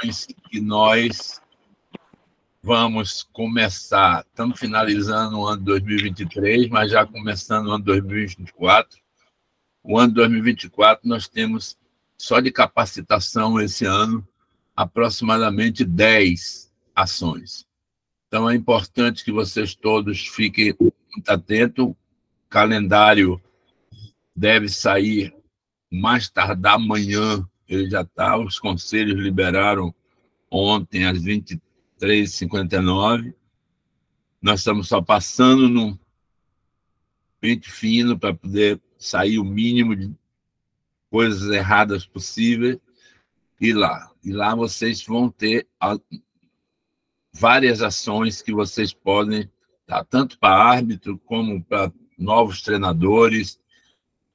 ações que nós vamos começar. Estamos finalizando o ano de 2023, mas já começando o ano de 2024. O ano de 2024 nós temos, só de capacitação esse ano, aproximadamente 10 ações. Então, é importante que vocês todos fiquem muito atentos. O calendário deve sair mais tardar amanhã, ele já está. Os conselhos liberaram ontem, às 23h59. Nós estamos só passando no pente fino para poder sair o mínimo de coisas erradas possíveis. E lá vocês vão ter várias ações que vocês podem dar, tanto para árbitro como para novos treinadores.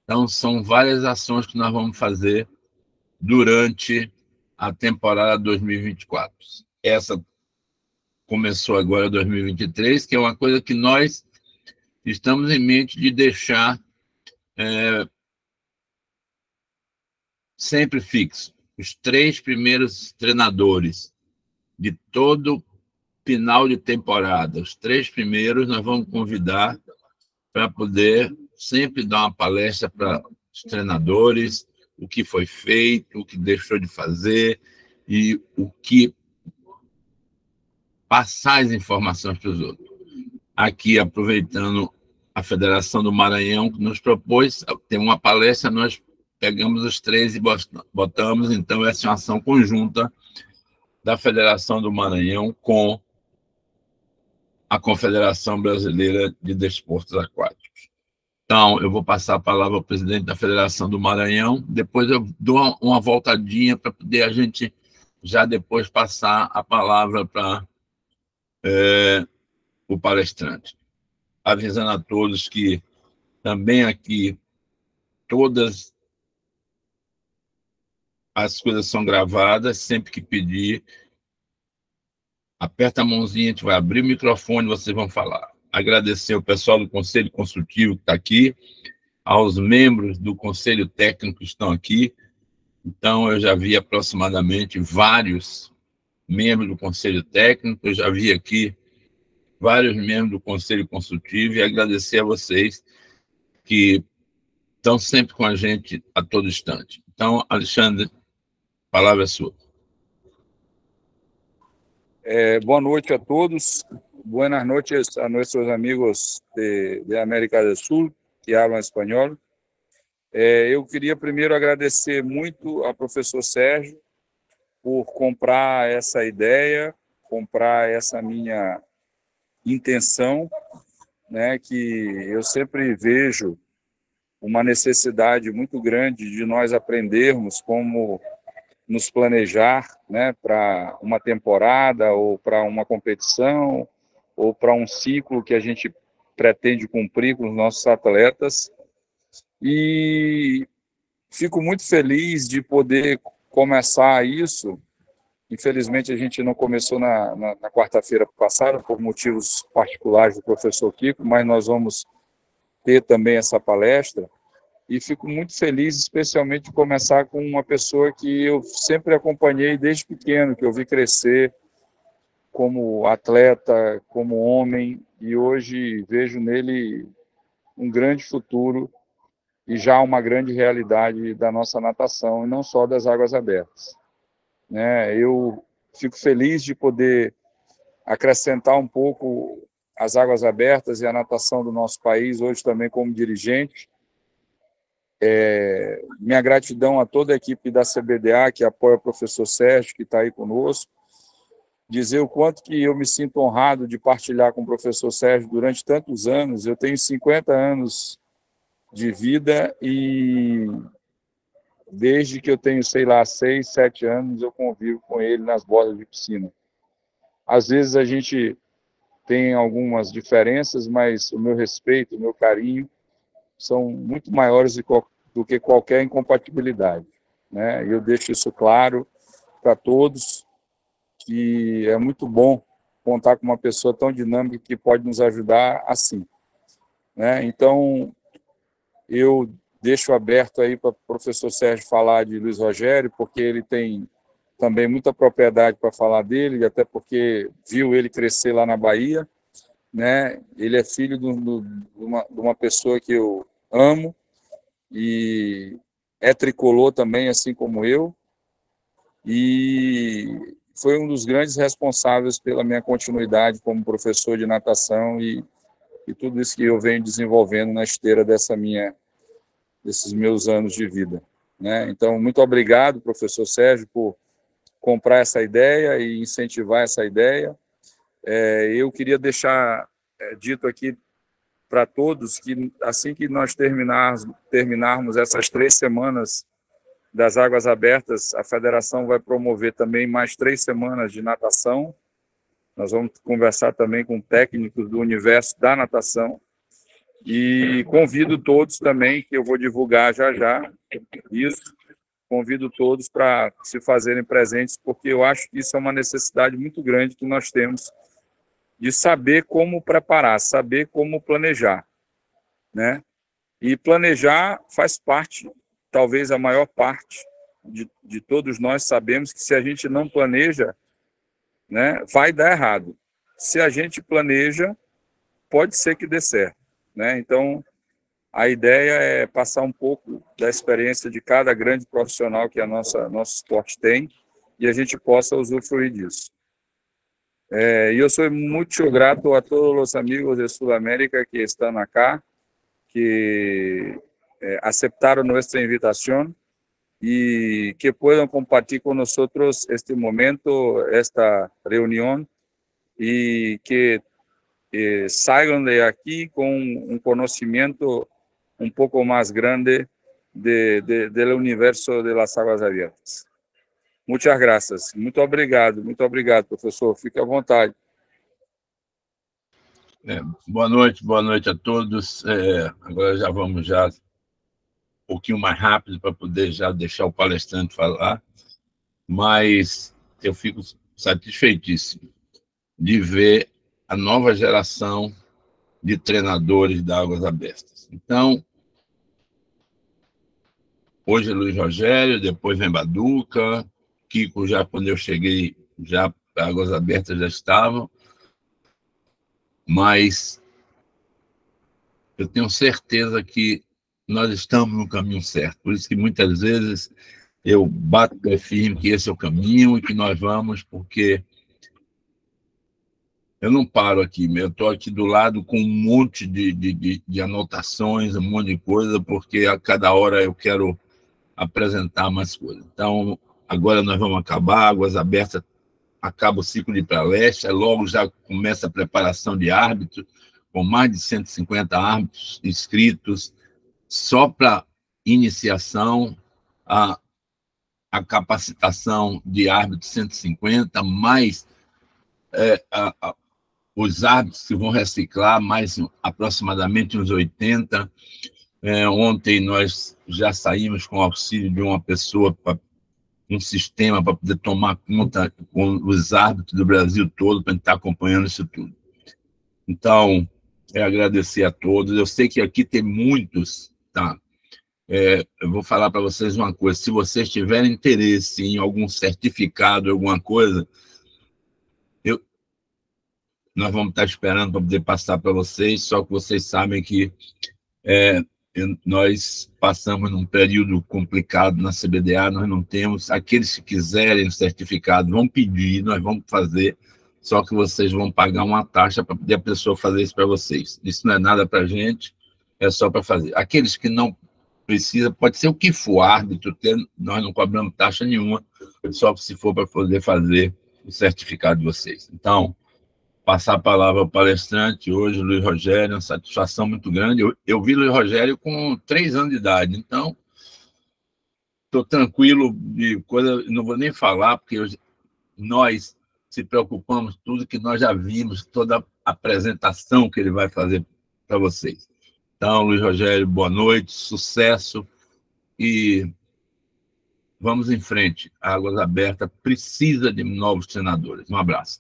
Então, são várias ações que nós vamos fazer durante a temporada 2024. Essa começou agora 2023, que é uma coisa que nós estamos em mente de deixar sempre fixo. Os 3 primeiros treinadores de todo final de temporada, os 3 primeiros nós vamos convidar para poder sempre dar uma palestra para os treinadores, o que foi feito, o que deixou de fazer e o que passar as informações para os outros. Aqui, aproveitando a Federação do Maranhão, que nos propôs, tem uma palestra, nós pegamos os 3 e botamos, então, essa é uma ação conjunta da Federação do Maranhão com a Confederação Brasileira de Desportos Aquáticos. Então, eu vou passar a palavra ao presidente da Federação do Maranhão, depois eu dou uma voltadinha para poder a gente já depois passar a palavra para o palestrante. Avisando a todos que também aqui todas as coisas são gravadas, sempre que pedir, aperta a mãozinha, a gente vai abrir o microfone, vocês vão falar. Agradecer ao pessoal do Conselho Consultivo que está aqui, aos membros do Conselho Técnico que estão aqui. Então, eu já vi aproximadamente vários membros do Conselho Técnico, eu já vi aqui vários membros do Conselho Consultivo e agradecer a vocês que estão sempre com a gente a todo instante. Então, Alexandre, a palavra é sua. Boa noite a todos. Buenas noches a nuestros amigos de América del Sur que hablan espanhol. Eu queria primeiro agradecer muito ao professor Sérgio por comprar essa ideia, comprar essa minha intenção, né, que eu sempre vejo uma necessidade muito grande de nós aprendermos como nos planejar, né, para uma temporada ou para uma competição ou para um ciclo que a gente pretende cumprir com os nossos atletas. E fico muito feliz de poder começar isso. Infelizmente, a gente não começou na quarta-feira passada, por motivos particulares do professor Kiko, mas nós vamos ter também essa palestra. E fico muito feliz, especialmente, de começar com uma pessoa que eu sempre acompanhei desde pequeno, que eu vi crescer como atleta, como homem, e hoje vejo nele um grande futuro e já uma grande realidade da nossa natação, e não só das águas abertas. Eu fico feliz de poder acrescentar um pouco as águas abertas e a natação do nosso país, hoje também como dirigente. Minha gratidão a toda a equipe da CBDA, que apoia o professor Sérgio, que está aí conosco. Dizer o quanto que eu me sinto honrado de partilhar com o professor Sérgio durante tantos anos. Eu tenho 50 anos de vida e desde que eu tenho, 6, 7 anos, eu convivo com ele nas bordas de piscina. Às vezes a gente tem algumas diferenças, mas o meu respeito, o meu carinho são muito maiores do que qualquer incompatibilidade, né? Eu deixo isso claro para todos, que é muito bom contar com uma pessoa tão dinâmica que pode nos ajudar assim, né? Então, eu deixo aberto aí para o professor Sérgio falar de Luiz Rogério, porque ele tem também muita propriedade para falar dele, até porque viu ele crescer lá na Bahia, né? Ele é filho de uma pessoa que eu amo e é tricolor também, assim como eu, e foi um dos grandes responsáveis pela minha continuidade como professor de natação e tudo isso que eu venho desenvolvendo na esteira desses meus anos de vida, né? Então, muito obrigado, professor Sérgio, por comprar essa ideia e incentivar essa ideia. Eu queria deixar dito aqui para todos que assim que nós terminarmos essas 3 semanas das Águas Abertas, a federação vai promover também mais 3 semanas de natação. Nós vamos conversar também com técnicos do universo da natação e convido todos também, que eu vou divulgar já isso, convido todos para se fazerem presentes, porque eu acho que isso é uma necessidade muito grande que nós temos de saber como preparar, saber como planejar, né? E planejar faz parte, talvez a maior parte de todos nós sabemos que se a gente não planeja, né, vai dar errado. Se a gente planeja, pode ser que dê certo, né? Então, a ideia é passar um pouco da experiência de cada grande profissional que nosso esporte tem e a gente possa usufruir disso. Y yo soy mucho grato a todos los amigos de Sudamérica que están acá, que aceptaron nuestra invitación y que puedan compartir con nosotros este momento, esta reunión, y que salgan de aquí con un conocimiento un poco más grande del universo de las aguas abiertas. Muchas gracias. Muito obrigado, professor. Fique à vontade. Boa noite a todos. Agora já vamos um pouquinho mais rápido para poder já deixar o palestrante falar, mas eu fico satisfeitíssimo de ver a nova geração de treinadores da Águas Abertas. Então, hoje é Luiz Rogério, depois vem Baduca, Kiko, já quando eu cheguei, já Águas Abertas já estavam, mas eu tenho certeza que nós estamos no caminho certo. Por isso que muitas vezes eu bato pé firme que esse é o caminho e que nós vamos, porque eu não paro aqui, eu estou aqui do lado com um monte de anotações, um monte de coisa, porque a cada hora eu quero apresentar mais coisas. Então, agora nós vamos acabar, Águas Abertas acaba o ciclo de pré-leste, logo já começa a preparação de árbitros, com mais de 150 árbitros inscritos, só para iniciação, a capacitação de árbitros 150, mais os árbitros que vão reciclar, mais aproximadamente uns 80. Ontem nós já saímos com o auxílio de uma pessoa, um sistema para poder tomar conta com os árbitros do Brasil todo, para estar acompanhando isso tudo. Então, agradecer a todos. Eu sei que aqui tem muitos, tá? Eu vou falar para vocês uma coisa: se vocês tiverem interesse em algum certificado, alguma coisa, nós vamos estar esperando para poder passar para vocês, só que vocês sabem que nós passamos num período complicado na CBDA, nós não temos. Aqueles que quiserem o certificado vão pedir, nós vamos fazer, só que vocês vão pagar uma taxa para poder a pessoa fazer isso para vocês. Isso não é nada para a gente, é só para fazer. Aqueles que não precisam, pode ser o que for, árbitro, nós não cobramos taxa nenhuma, só se for para poder fazer o certificado de vocês. Então, passar a palavra ao palestrante hoje, Luiz Rogério, uma satisfação muito grande. Eu vi Luiz Rogério com 3 anos de idade, então estou tranquilo de coisa, não vou nem falar, porque nós se preocupamos tudo que nós já vimos, toda a apresentação que ele vai fazer para vocês. Então, Luiz Rogério, boa noite, sucesso e vamos em frente. A Águas Abertas precisa de novos treinadores. Um abraço.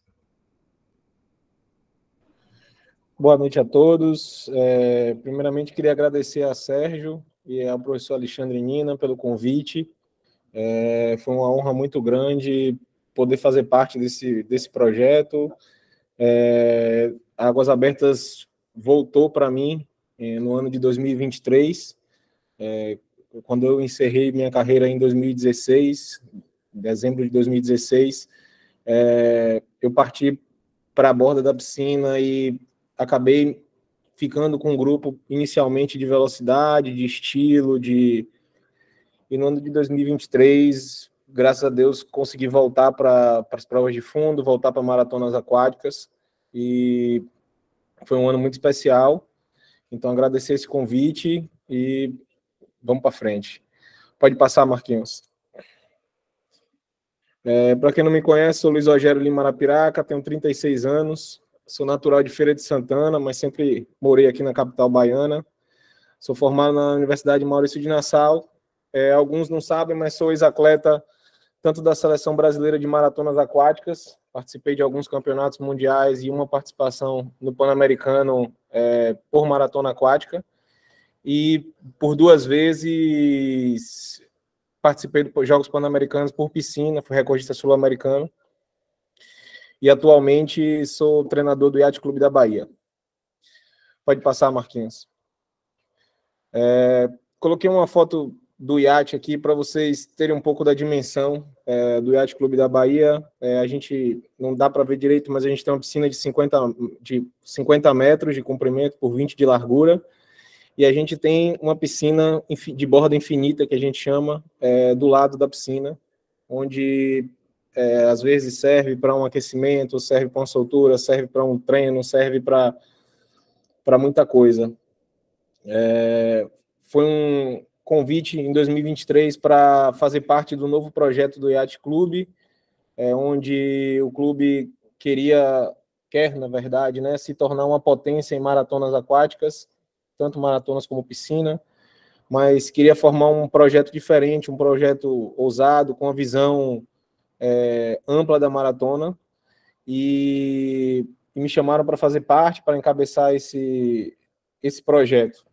Boa noite a todos. Primeiramente, queria agradecer a Sérgio e ao professor Alexandre Nina pelo convite. Foi uma honra muito grande poder fazer parte desse projeto. Águas Abertas voltou para mim no ano de 2023, quando eu encerrei minha carreira em 2016, dezembro de 2016, eu parti para a borda da piscina e acabei ficando com um grupo inicialmente de velocidade, de estilo, e no ano de 2023, graças a Deus, consegui voltar para as provas de fundo, voltar para maratonas aquáticas, e foi um ano muito especial. Então, agradecer esse convite e vamos para frente. Pode passar, Marquinhos. Para quem não me conhece, sou Luiz Rogério Lima Arapiraca, tenho 36 anos, sou natural de Feira de Santana, mas sempre morei aqui na capital baiana. Sou formado na Universidade Maurício de Nassau. Alguns não sabem, mas sou ex-atleta tanto da Seleção Brasileira de Maratonas Aquáticas, participei de alguns campeonatos mundiais e uma participação no Pan-Americano por maratona aquática, e por 2 vezes participei dos Jogos Pan-Americanos por piscina, fui recordista sul-americano, e atualmente sou treinador do Yacht Clube da Bahia. Pode passar, Marquinhos. Coloquei uma foto do iate aqui para vocês terem um pouco da dimensão do Yacht Clube da Bahia. A gente não dá para ver direito, mas a gente tem uma piscina de 50 metros de comprimento por 20 de largura, e a gente tem uma piscina de borda infinita, que a gente chama, do lado da piscina, onde às vezes serve para um aquecimento, serve para uma soltura, serve para um treino, serve para muita coisa. Foi um convite em 2023 para fazer parte do novo projeto do Yacht Clube, onde o clube quer, na verdade, né, se tornar uma potência em maratonas aquáticas, tanto maratonas como piscina, mas queria formar um projeto diferente, um projeto ousado, com uma visão ampla da maratona, e me chamaram para fazer parte, para encabeçar esse projeto.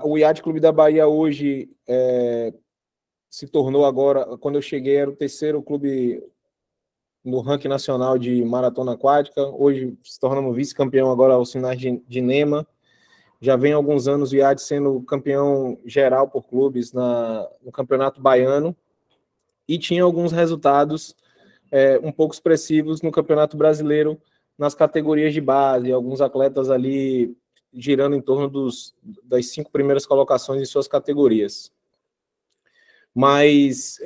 O Yacht Clube da Bahia hoje se tornou agora, quando eu cheguei, era o 3º clube no ranking nacional de maratona aquática. Hoje se tornamos vice-campeão agora aos finais de NEMA. Já vem há alguns anos o Yacht sendo campeão geral por clubes no Campeonato Baiano, e tinha alguns resultados um pouco expressivos no Campeonato Brasileiro, nas categorias de base, alguns atletas ali girando em torno das 5 primeiras colocações em suas categorias. Mas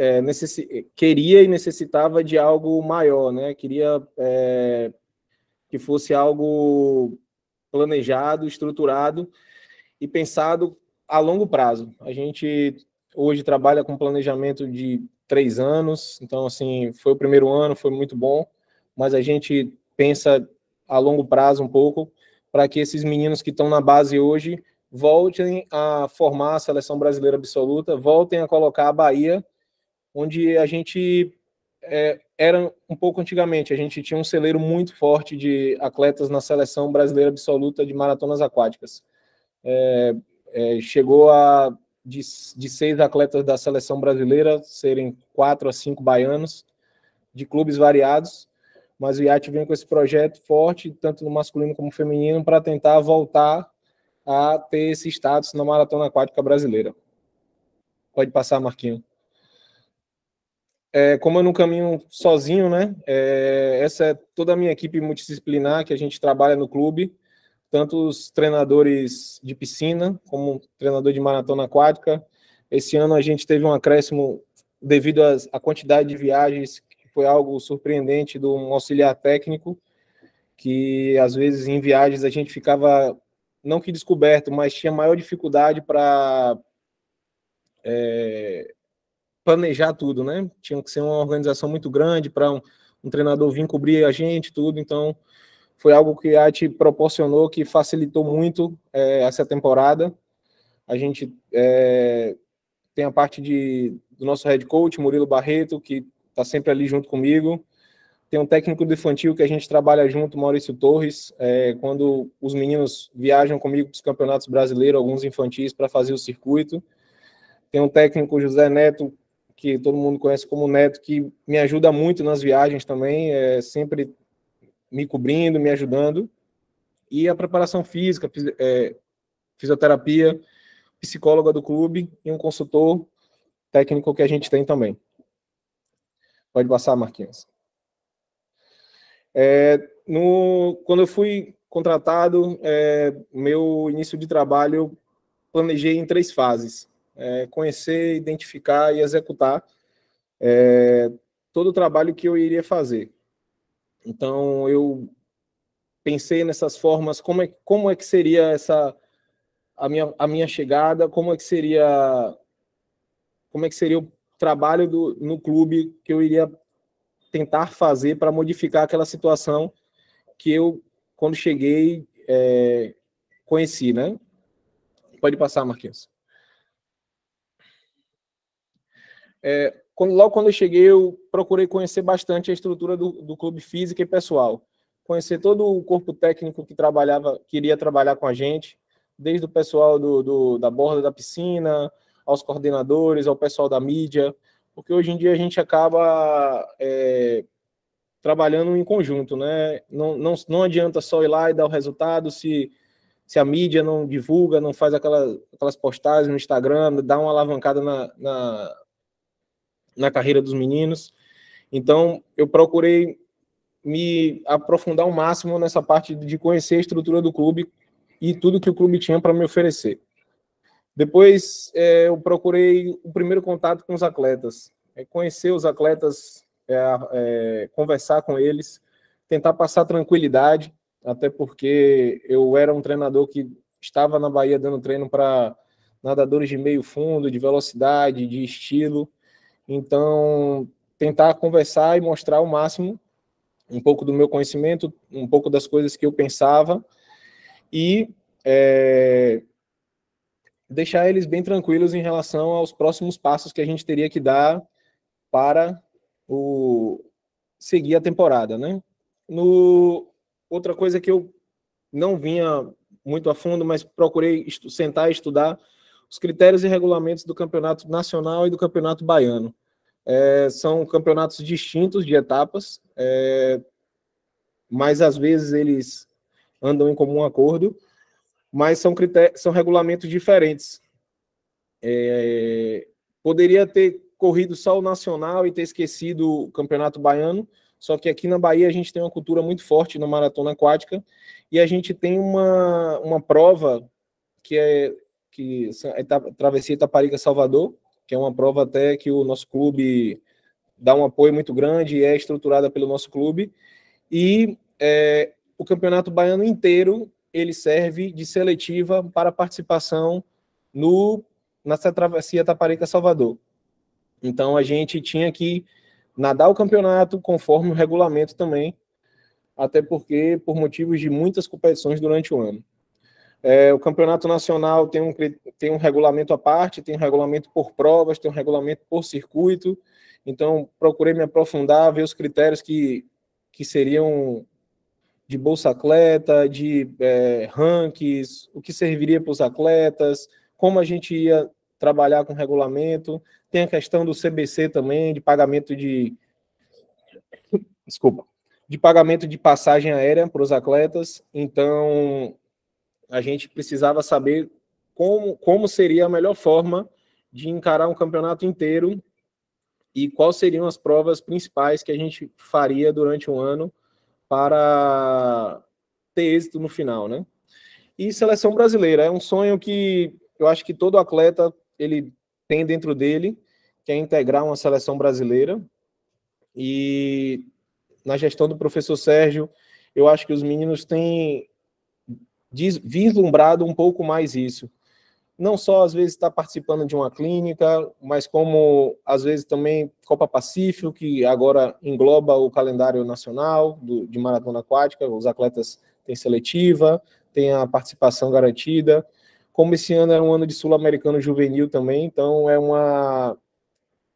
queria e necessitava de algo maior, né? Queria que fosse algo planejado, estruturado e pensado a longo prazo. A gente hoje trabalha com planejamento de 3 anos, então, assim, foi o primeiro ano, foi muito bom, mas a gente pensa a longo prazo um pouco, para que esses meninos que estão na base hoje voltem a formar a seleção brasileira absoluta, voltem a colocar a Bahia, onde a gente era um pouco antigamente, a gente tinha um celeiro muito forte de atletas na seleção brasileira absoluta de maratonas aquáticas. Chegou de 6 atletas da seleção brasileira serem 4 a 5 baianos, de clubes variados, mas o Yacht vem com esse projeto forte, tanto no masculino como no feminino, para tentar voltar a ter esse status na maratona aquática brasileira. Pode passar, Marquinhos. Como eu não caminho sozinho, né? Essa é toda a minha equipe multidisciplinar que a gente trabalha no clube, tanto os treinadores de piscina, como treinador de maratona aquática. Esse ano a gente teve um acréscimo devido à quantidade de viagens, que foi algo surpreendente, de um auxiliar técnico, que às vezes em viagens a gente ficava, não que descoberto, mas tinha maior dificuldade para planejar tudo, né? Tinha que ser uma organização muito grande para um treinador vir cobrir a gente, tudo. Então, foi algo que a Yacht proporcionou, que facilitou muito essa temporada. A gente tem a parte do nosso head coach, Murilo Barreto, que está sempre ali junto comigo. Tem um técnico do infantil que a gente trabalha junto, Maurício Torres, quando os meninos viajam comigo para os campeonatos brasileiros, alguns infantis, para fazer o circuito. Tem um técnico, José Neto, que todo mundo conhece como Neto, que me ajuda muito nas viagens também, sempre me cobrindo, me ajudando. E a preparação física, fisioterapia, psicóloga do clube e um consultor técnico que a gente tem também. Pode passar, Marquinhos. Quando eu fui contratado, meu início de trabalho, eu planejei em 3 fases. Conhecer, identificar e executar todo o trabalho que eu iria fazer. Então, eu pensei nessas formas, como é que seria a minha chegada, como é que seria o trabalho no clube que eu iria tentar fazer para modificar aquela situação que eu, quando cheguei, conheci, né? Pode passar, Marquinhos. Logo quando eu cheguei, eu procurei conhecer bastante a estrutura do clube física e pessoal. Conhecer todo o corpo técnico que iria trabalhar com a gente, desde o pessoal da borda da piscina, aos coordenadores, ao pessoal da mídia, porque hoje em dia a gente acaba trabalhando em conjunto, né? Não adianta só ir lá e dar o resultado se a mídia não divulga, não faz aquelas postagens no Instagram, dá uma alavancada na carreira dos meninos. Então, eu procurei me aprofundar ao máximo nessa parte de conhecer a estrutura do clube e tudo que o clube tinha para me oferecer. Depois, eu procurei o primeiro contato com os atletas, conhecer os atletas, conversar com eles, tentar passar tranquilidade, até porque eu era um treinador que estava na Bahia dando treino para nadadores de meio fundo, de velocidade, de estilo. Então, tentar conversar e mostrar ao máximo um pouco do meu conhecimento, um pouco das coisas que eu pensava e deixar eles bem tranquilos em relação aos próximos passos que a gente teria que dar para seguir a temporada, né? Outra coisa que eu não vinha muito a fundo, mas procurei sentar e estudar os critérios e regulamentos do Campeonato Nacional e do Campeonato Baiano. São campeonatos distintos de etapas, mas às vezes eles andam em comum acordo, mas são regulamentos diferentes. Poderia ter corrido só o Nacional e ter esquecido o Campeonato Baiano, só que aqui na Bahia a gente tem uma cultura muito forte na maratona aquática e a gente tem uma prova que é a Travessia Itaparica-Salvador, que é uma prova até que o nosso clube dá um apoio muito grande e é estruturada pelo nosso clube. E o Campeonato Baiano inteiro ele serve de seletiva para participação nessa Travessia Itaparica-Salvador. Então a gente tinha que nadar o campeonato conforme o regulamento também, até porque por motivos de muitas competições durante o ano. O campeonato nacional tem um regulamento à parte, tem um regulamento por provas, tem um regulamento por circuito. Então procurei me aprofundar, ver os critérios que seriam de bolsa atleta, de rankings, o que serviria para os atletas, como a gente ia trabalhar com regulamento. Tem a questão do CBC também, de pagamento de passagem aérea para os atletas. Então, a gente precisava saber como seria a melhor forma de encarar um campeonato inteiro e quais seriam as provas principais que a gente faria durante um ano para ter êxito no final, né? E seleção brasileira é um sonho que eu acho que todo atleta ele tem dentro dele, que é integrar uma seleção brasileira. E na gestão do professor Sérgio, eu acho que os meninos têm vislumbrado um pouco mais isso. Não só, às vezes, estar participando de uma clínica, mas como, às vezes, também Copa Pacífico, que agora engloba o calendário nacional de maratona aquática, os atletas têm seletiva, tem a participação garantida. Como esse ano é um ano de Sul-Americano Juvenil também, então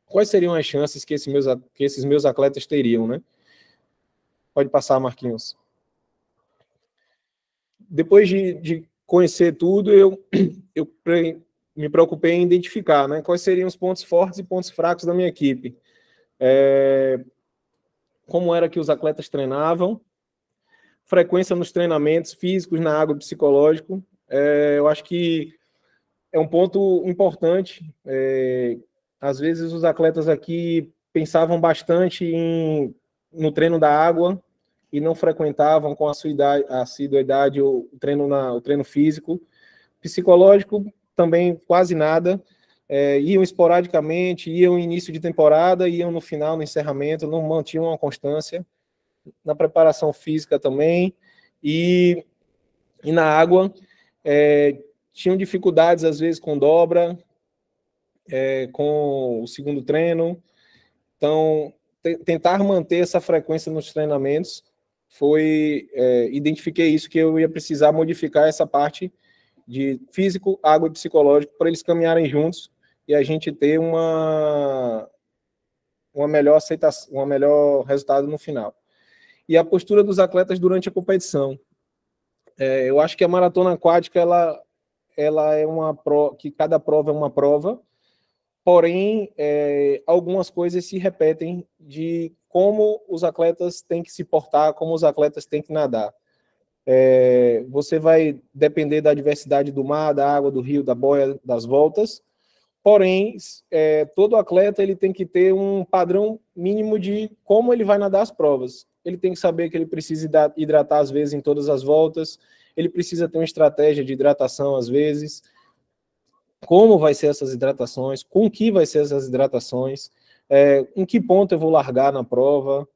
quais seriam as chances que esses meus atletas teriam, né? Pode passar, Marquinhos. Depois de conhecer tudo, eu me preocupei em identificar, né, quais seriam os pontos fortes e pontos fracos da minha equipe. Como era que os atletas treinavam, frequência nos treinamentos físicos, na água, psicológico. Eu acho que é um ponto importante. Às vezes os atletas aqui pensavam bastante no treino da água e não frequentavam com a assiduidade o treino físico. Psicológico também quase nada. Iam esporadicamente, iam no início de temporada, iam no final, no encerramento, não mantinham uma constância. Na preparação física também, e na água, tinham dificuldades, às vezes, com dobra, com o segundo treino. Então, tentar manter essa frequência nos treinamentos identifiquei isso, que eu ia precisar modificar essa parte de físico, água e psicológico, para eles caminharem juntos e a gente ter uma melhor aceitação, um melhor resultado no final. E a postura dos atletas durante a competição. Eu acho que a maratona aquática, ela é uma prova, que cada prova é uma prova, porém, algumas coisas se repetem de como os atletas têm que se portar, como os atletas têm que nadar. Você vai depender da diversidade do mar, da água, do rio, da boia, das voltas, porém, todo atleta ele tem que ter um padrão mínimo de como ele vai nadar as provas. Ele tem que saber que ele precisa hidratar, às vezes, em todas as voltas, ele precisa ter uma estratégia de hidratação, às vezes, como vai ser essas hidratações, com que vai ser essas hidratações, em que ponto eu vou largar na prova,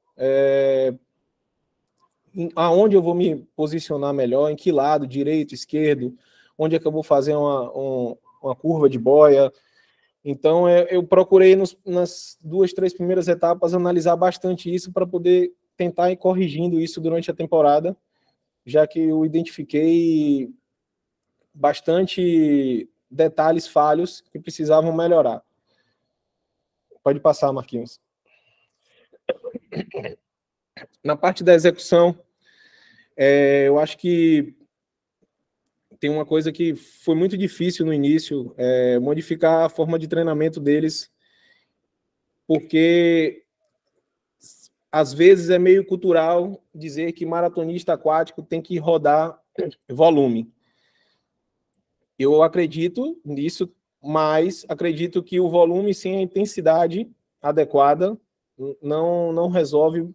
aonde eu vou me posicionar melhor, em que lado, direito, esquerdo, onde é que eu vou fazer uma curva de boia. Então, eu procurei nas 2, 3 primeiras etapas analisar bastante isso para poder tentar ir corrigindo isso durante a temporada, já que eu identifiquei bastante detalhes falhos que precisavam melhorar. Pode passar, Marquinhos. Na parte da execução, eu acho que tem uma coisa que foi muito difícil no início, modificar a forma de treinamento deles, porque às vezes é meio cultural dizer que maratonista aquático tem que rodar volume. Eu acredito nisso, mas acredito que o volume sem a intensidade adequada não resolve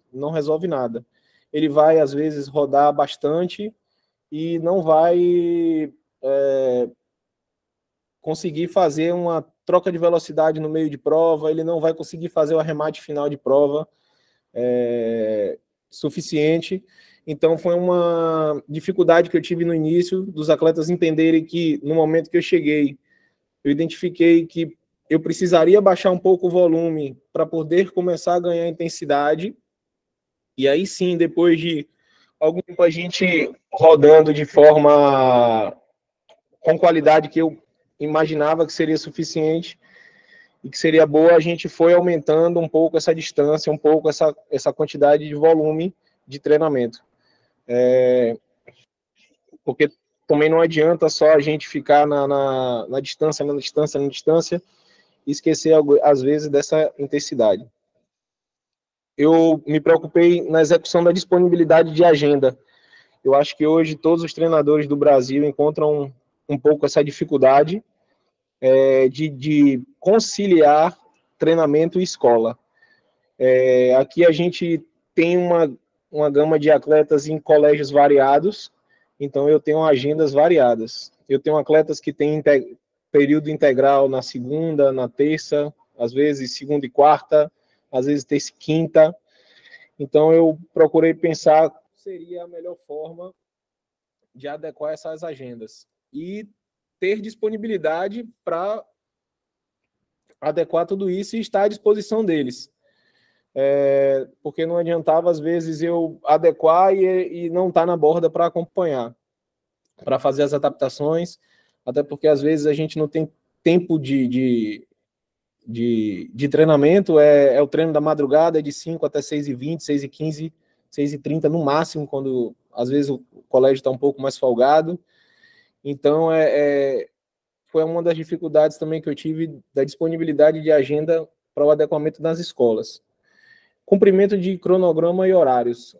nada. Ele vai, às vezes, rodar bastante e não vai conseguir fazer uma troca de velocidade no meio de prova, ele não vai conseguir fazer o arremate final de prova suficiente. Então, foi uma dificuldade que eu tive no início, dos atletas entenderem que, no momento que eu cheguei, eu identifiquei que eu precisaria baixar um pouco o volume para poder começar a ganhar intensidade, e aí sim, depois de algum tempo a gente rodando de forma com qualidade que eu imaginava que seria suficiente e que seria boa, a gente foi aumentando um pouco essa distância, um pouco essa quantidade de volume de treinamento. Porque também não adianta só a gente ficar na distância e esquecer, às vezes, dessa intensidade. Eu me preocupei na execução da disponibilidade de agenda. Eu acho que hoje todos os treinadores do Brasil encontram um pouco essa dificuldade de conciliar treinamento e escola. Aqui a gente tem uma gama de atletas em colégios variados, então eu tenho agendas variadas. Eu tenho atletas que têm período integral na segunda, na terça, às vezes segunda e quarta, às vezes terça e quinta. Então eu procurei pensar qual seria a melhor forma de adequar essas agendas e ter disponibilidade para adequar tudo isso e estar à disposição deles. Porque não adiantava, às vezes, eu adequar e não estar na borda para acompanhar, para fazer as adaptações, até porque, às vezes, a gente não tem tempo de treinamento, o treino da madrugada, de 5 até 6h20, 6h15, 6h30 no máximo, quando, às vezes, o colégio está um pouco mais folgado. Então, foi uma das dificuldades também que eu tive da disponibilidade de agenda para o adequamento das escolas. Cumprimento de cronograma e horários.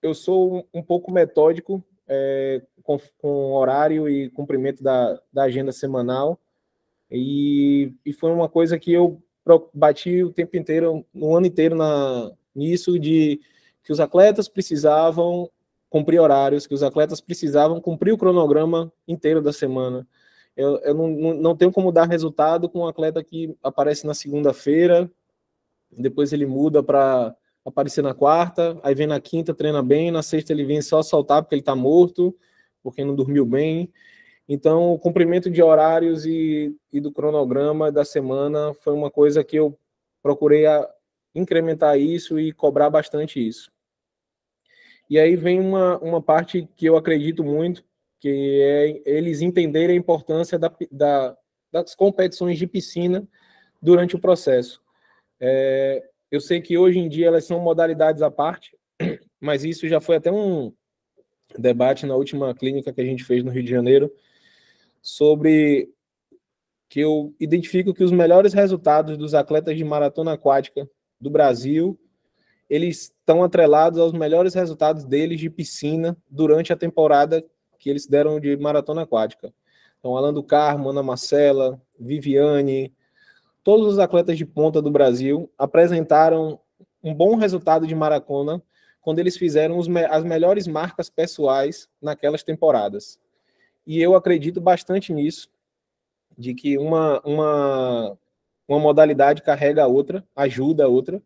Eu sou um pouco metódico com horário e cumprimento da agenda semanal, e foi uma coisa que eu bati o tempo inteiro, no ano inteiro, nisso de que os atletas precisavam cumprir horários, que os atletas precisavam cumprir o cronograma inteiro da semana. Eu não tenho como dar resultado com um atleta que aparece na segunda-feira, depois ele muda para aparecer na quarta, aí vem na quinta, treina bem, na sexta ele vem só soltar porque ele está morto, porque não dormiu bem. Então, o cumprimento de horários e do cronograma da semana foi uma coisa que eu procurei incrementar isso e cobrar bastante isso. E aí vem uma parte que eu acredito muito, que é eles entenderem a importância das competições de piscina durante o processo. Eu sei que hoje em dia elas são modalidades à parte, mas isso já foi até um debate na última clínica que a gente fez no Rio de Janeiro, sobre que eu identifico que os melhores resultados dos atletas de maratona aquática do Brasil, eles estão atrelados aos melhores resultados deles de piscina durante a temporada que eles deram de maratona aquática. Então, Alan do Carmo, Ana Marcela, Viviane, todos os atletas de ponta do Brasil apresentaram um bom resultado de maratona quando eles fizeram as melhores marcas pessoais naquelas temporadas. E eu acredito bastante nisso, de que uma modalidade carrega a outra, ajuda a outra.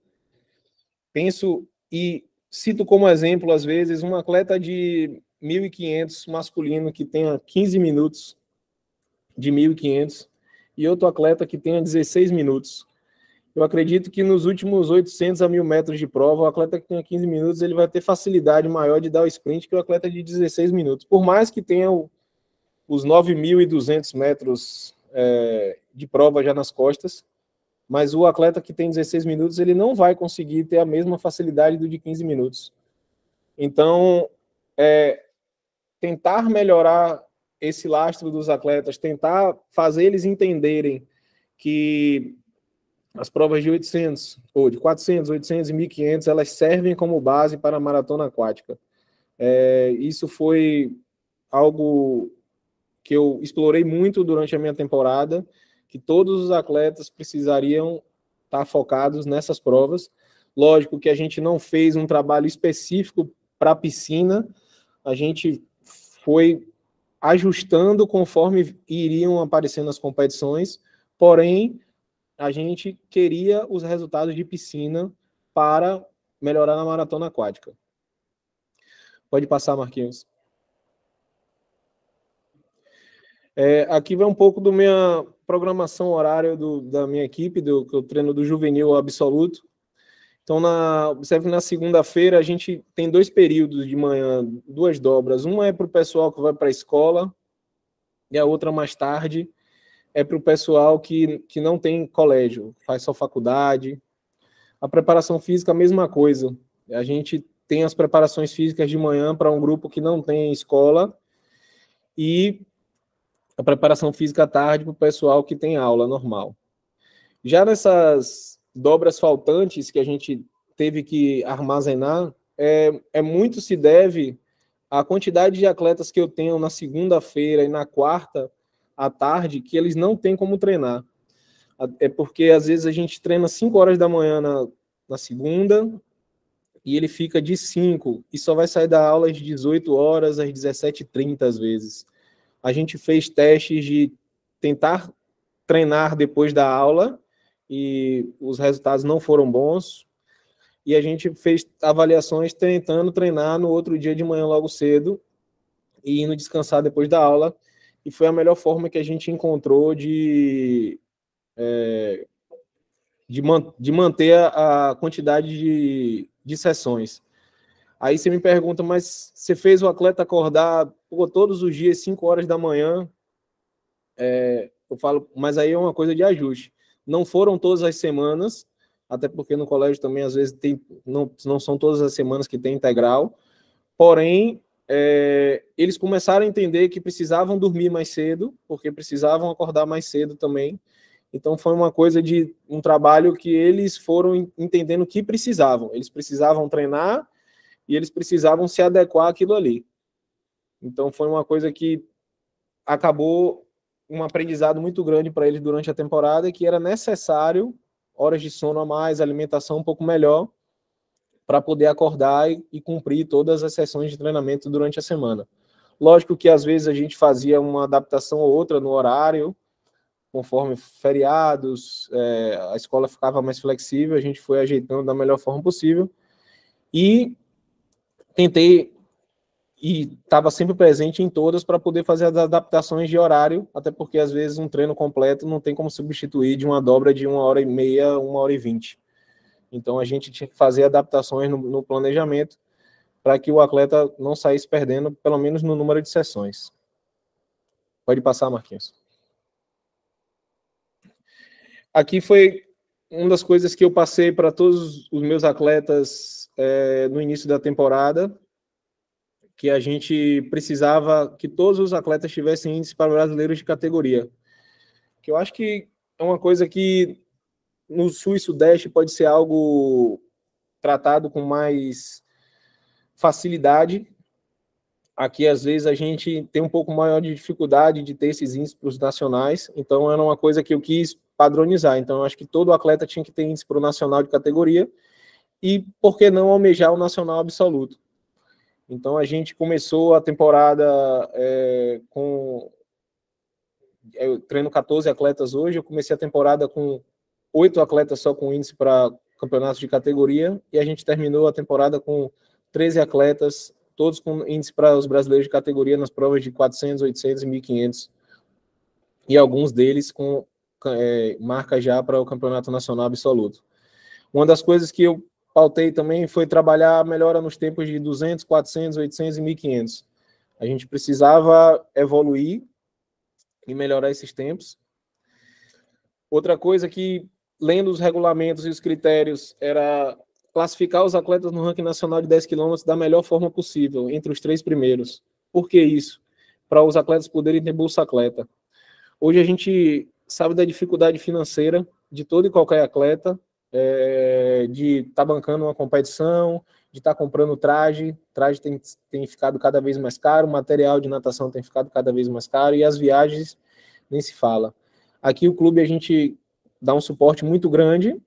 Penso e cito como exemplo, às vezes, um atleta de 1.500 masculino que tenha 15 minutos de 1.500 e outro atleta que tenha 16 minutos. Eu acredito que nos últimos 800 a 1.000 metros de prova, o atleta que tenha 15 minutos, ele vai ter facilidade maior de dar o sprint que o atleta de 16 minutos. Por mais que tenha os 9.200 metros de prova já nas costas, mas o atleta que tem 16 minutos, ele não vai conseguir ter a mesma facilidade do de 15 minutos. Então, tentar melhorar esse lastro dos atletas, tentar fazer eles entenderem que as provas de 800, ou de 400, 800 e 1.500, elas servem como base para a maratona aquática. Isso foi algo que eu explorei muito durante a minha temporada, que todos os atletas precisariam estar focados nessas provas. Lógico que a gente não fez um trabalho específico para a piscina, a gente foi ajustando conforme iriam aparecendo as competições, porém, a gente queria os resultados de piscina para melhorar na maratona aquática. Pode passar, Marquinhos. Aqui vai um pouco da minha programação horária da minha equipe, que eu treino do juvenil absoluto. Então, observe, na segunda-feira, a gente tem 2 períodos de manhã, 2 dobras. Uma é para o pessoal que vai para a escola, e a outra mais tarde é para o pessoal que não tem colégio, faz só faculdade. A preparação física, a mesma coisa. A gente tem as preparações físicas de manhã para um grupo que não tem escola e a preparação física à tarde para o pessoal que tem aula normal. Já nessas dobras faltantes que a gente teve que armazenar, muito se deve à quantidade de atletas que eu tenho na segunda-feira e na quarta à tarde, que eles não têm como treinar. É porque, às vezes, a gente treina 5 horas da manhã na segunda, e ele fica de 5, e só vai sair da aula às 18 horas, às 17h30, às vezes. A gente fez testes de tentar treinar depois da aula, e os resultados não foram bons, e a gente fez avaliações tentando treinar no outro dia de manhã logo cedo, e indo descansar depois da aula, e foi a melhor forma que a gente encontrou de manter a quantidade de sessões. Aí você me pergunta, mas você fez o atleta acordar todos os dias, 5 horas da manhã? Eu falo, mas aí é uma coisa de ajuste. Não foram todas as semanas, até porque no colégio também, às vezes, não são todas as semanas que tem integral, porém, eles começaram a entender que precisavam dormir mais cedo, porque precisavam acordar mais cedo também. Então, foi uma coisa de um trabalho que eles foram entendendo que precisavam. Eles precisavam treinar e eles precisavam se adequar àquilo ali. Então, foi uma coisa que acabou um aprendizado muito grande para eles durante a temporada, que era necessário horas de sono a mais, alimentação um pouco melhor, para poder acordar e cumprir todas as sessões de treinamento durante a semana. Lógico que, às vezes, a gente fazia uma adaptação ou outra no horário, conforme feriados, a escola ficava mais flexível, a gente foi ajeitando da melhor forma possível, e tentei, e estava sempre presente em todas para poder fazer as adaptações de horário, até porque, às vezes, um treino completo não tem como substituir de uma dobra de 1h30, 1h20. Então, a gente tinha que fazer adaptações no planejamento para que o atleta não saísse perdendo, pelo menos no número de sessões. Pode passar, Marquinhos. Aqui foi uma das coisas que eu passei para todos os meus atletas no início da temporada, que a gente precisava que todos os atletas tivessem índice para brasileiros de categoria. Que eu acho que é uma coisa que no Sul e Sudeste pode ser algo tratado com mais facilidade. Aqui, às vezes, a gente tem um pouco maior de dificuldade de ter esses índices para os nacionais, então era uma coisa que eu quis padronizar. Então, eu acho que todo atleta tinha que ter índice para o nacional de categoria e, por que não, almejar o nacional absoluto. Então, a gente começou a temporada com... Eu treino 14 atletas hoje, eu comecei a temporada com 8 atletas só com índice para campeonatos de categoria, e a gente terminou a temporada com 13 atletas, todos com índice para os brasileiros de categoria nas provas de 400, 800 e 1.500, e alguns deles com marca já para o campeonato nacional absoluto. Uma das coisas que eu pautei também foi trabalhar a melhora nos tempos de 200, 400, 800 e 1.500. A gente precisava evoluir e melhorar esses tempos. Outra coisa que, lendo os regulamentos e os critérios, era classificar os atletas no ranking nacional de 10 km da melhor forma possível, entre os 3 primeiros. Por que isso? Para os atletas poderem ter bolsa atleta. Hoje a gente sabe da dificuldade financeira de todo e qualquer atleta, de estar bancando uma competição, de estar comprando traje tem ficado cada vez mais caro, o material de natação tem ficado cada vez mais caro, e as viagens nem se fala. Aqui o clube a gente dá um suporte muito grande,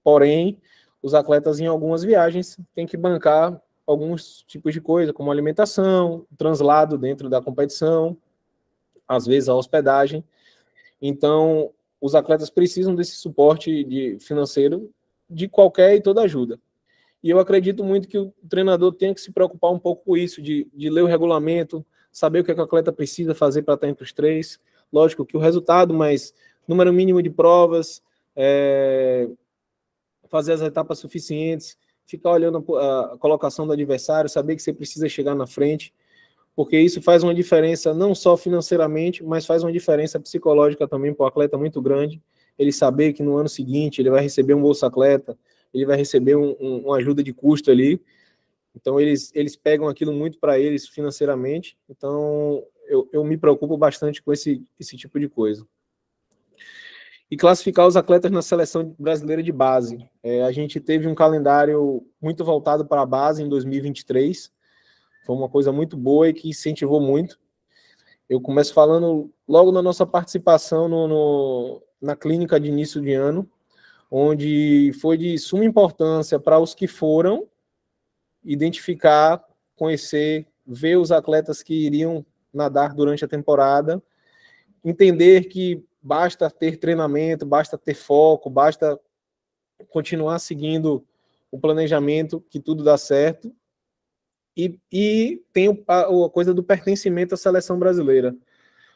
porém, os atletas em algumas viagens têm que bancar alguns tipos de coisa, como alimentação, translado dentro da competição, às vezes a hospedagem. Então, os atletas precisam desse suporte financeiro de qualquer e toda ajuda. E eu acredito muito que o treinador tem que se preocupar um pouco com isso, de ler o regulamento, saber o que o atleta precisa fazer para estar entre os 3. Lógico que o resultado, mas número mínimo de provas, fazer as etapas suficientes, ficar olhando a colocação do adversário, saber que você precisa chegar na frente, porque isso faz uma diferença não só financeiramente, mas faz uma diferença psicológica também para o atleta muito grande. Ele saber que no ano seguinte ele vai receber um Bolsa Atleta, ele vai receber uma ajuda de custo ali. Então eles pegam aquilo muito para eles financeiramente. Então eu me preocupo bastante com esse tipo de coisa. E classificar os atletas na seleção brasileira de base. A gente teve um calendário muito voltado para a base em 2023. Foi uma coisa muito boa e que incentivou muito. Eu começo falando logo na nossa participação na clínica de início de ano, onde foi de suma importância para os que foram identificar, conhecer, ver os atletas que iriam nadar durante a temporada, entender que basta ter treinamento, basta ter foco, basta continuar seguindo o planejamento, que tudo dá certo. E tem a coisa do pertencimento à seleção brasileira.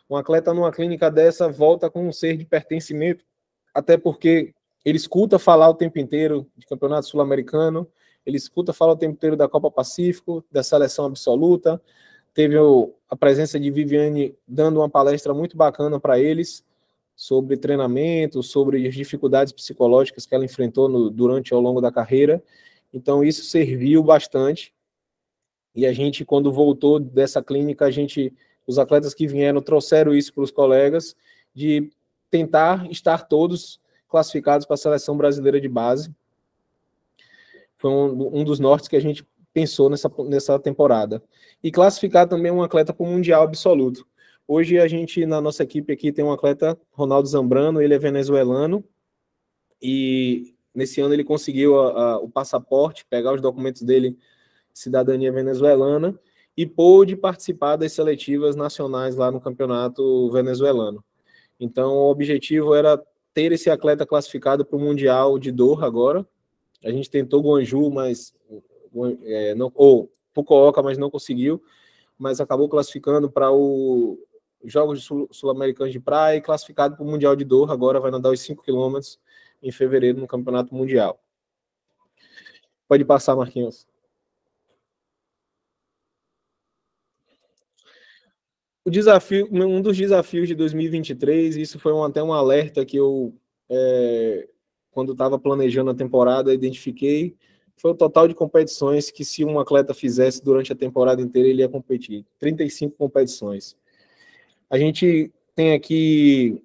Um atleta numa clínica dessa volta com um ser de pertencimento, até porque ele escuta falar o tempo inteiro de campeonato sul-americano, ele escuta falar o tempo inteiro da Copa Pacífico, da seleção absoluta. Teve a presença de Viviane dando uma palestra muito bacana para eles sobre treinamento, sobre as dificuldades psicológicas que ela enfrentou durante ao longo da carreira. Então isso serviu bastante. E a gente, quando voltou dessa clínica, os atletas que vieram trouxeram isso para os colegas, de tentar estar todos classificados para a seleção brasileira de base. Foi um dos nortes que a gente pensou nessa temporada. E classificar também um atleta para o Mundial absoluto. Hoje a gente, na nossa equipe aqui, tem um atleta, Ronaldo Zambrano, ele é venezuelano, e nesse ano ele conseguiu o passaporte, pegar os documentos dele, cidadania venezuelana, e pôde participar das seletivas nacionais lá no campeonato venezuelano. Então, o objetivo era ter esse atleta classificado para o Mundial de Doha agora. A gente tentou Guangzhou, ou Fukuoka, mas não conseguiu, mas acabou classificando para os Jogos Sul-Americanos de Praia e classificado para o Mundial de Doha, agora vai nadar os 5 quilômetros em fevereiro no Campeonato Mundial. Pode passar, Marquinhos. Um dos desafios de 2023, isso foi até um alerta que eu, quando estava planejando a temporada, identifiquei, foi o total de competições que, se um atleta fizesse durante a temporada inteira, ele ia competir. 35 competições. A gente tem aqui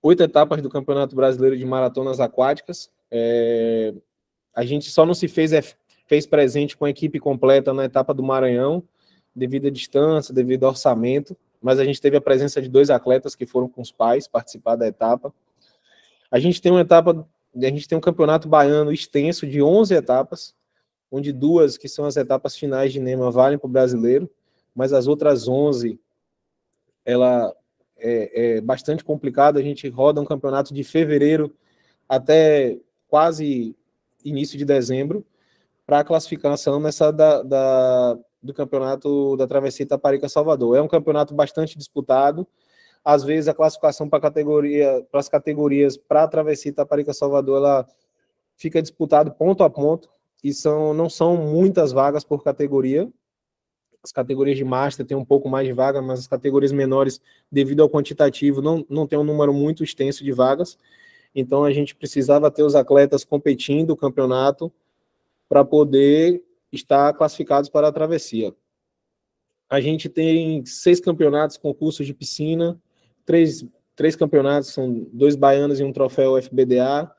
8 etapas do Campeonato Brasileiro de Maratonas Aquáticas. A gente só não se fez presente com a equipe completa na etapa do Maranhão, devido à distância, devido ao orçamento, mas a gente teve a presença de 2 atletas que foram com os pais participar da etapa. A gente tem um campeonato baiano extenso de 11 etapas, onde 2, que são as etapas finais de NEMA, valem para o brasileiro, mas as outras 11, ela é bastante complicada. A gente roda um campeonato de fevereiro até quase início de dezembro, para a classificação do campeonato da Travessia Itaparica-Salvador. É um campeonato bastante disputado. Às vezes a classificação para as categorias para a Travessia Itaparica-Salvador, ela fica disputado ponto a ponto, e não são muitas vagas por categoria. As categorias de Master têm um pouco mais de vaga, mas as categorias menores, devido ao quantitativo, não tem um número muito extenso de vagas. Então a gente precisava ter os atletas competindo o campeonato para poder estar classificados para a travessia. A gente tem 6 campeonatos, concursos de piscina, 3 campeonatos, são 2 baianos e um troféu FBDA,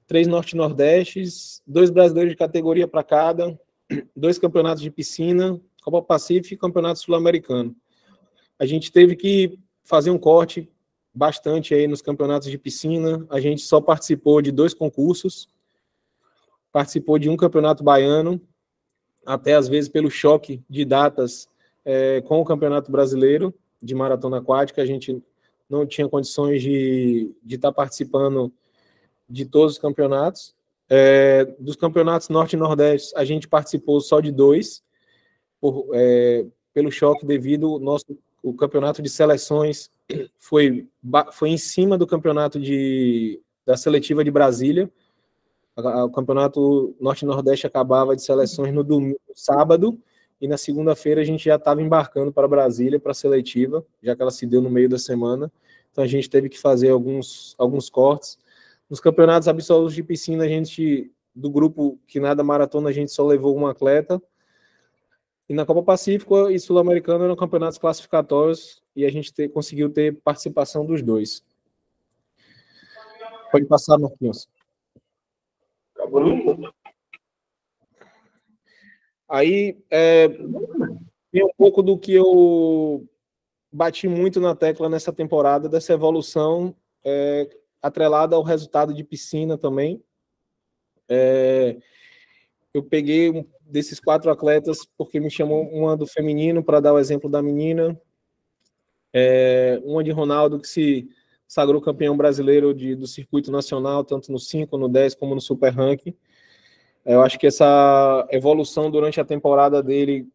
3 Norte-Nordestes, 2 brasileiros de categoria para cada, 2 campeonatos de piscina, Copa Pacífico e Campeonato Sul-Americano. A gente teve que fazer um corte bastante aí nos campeonatos de piscina. A gente só participou de 2 concursos, participou de um campeonato baiano, até às vezes pelo choque de datas com o Campeonato Brasileiro de Maratona Aquática. A gente não tinha condições de estar participando de todos os campeonatos. Dos campeonatos Norte e Nordeste, a gente participou só de 2, pelo choque devido o campeonato de seleções foi em cima do campeonato da seletiva de Brasília. O campeonato Norte e Nordeste acabava de seleções no sábado, e na segunda-feira a gente já estava embarcando para Brasília, para a seletiva, já que ela se deu no meio da semana. Então a gente teve que fazer alguns cortes. Nos campeonatos absolutos de piscina, do grupo que nada maratona, a gente só levou um atleta. E na Copa Pacífico e Sul-Americano eram campeonatos classificatórios, e a gente conseguiu ter participação dos 2. Pode passar, Marquinhos. Aí, tem um pouco do que eu bati muito na tecla nessa temporada, dessa evolução atrelada ao resultado de piscina também. Eu peguei desses 4 atletas porque me chamou uma do feminino, para dar o exemplo da menina, uma de Ronaldo, que se sagrou campeão brasileiro do circuito nacional, tanto no 5, no 10, como no Super Ranking. Eu acho que essa evolução durante a temporada dele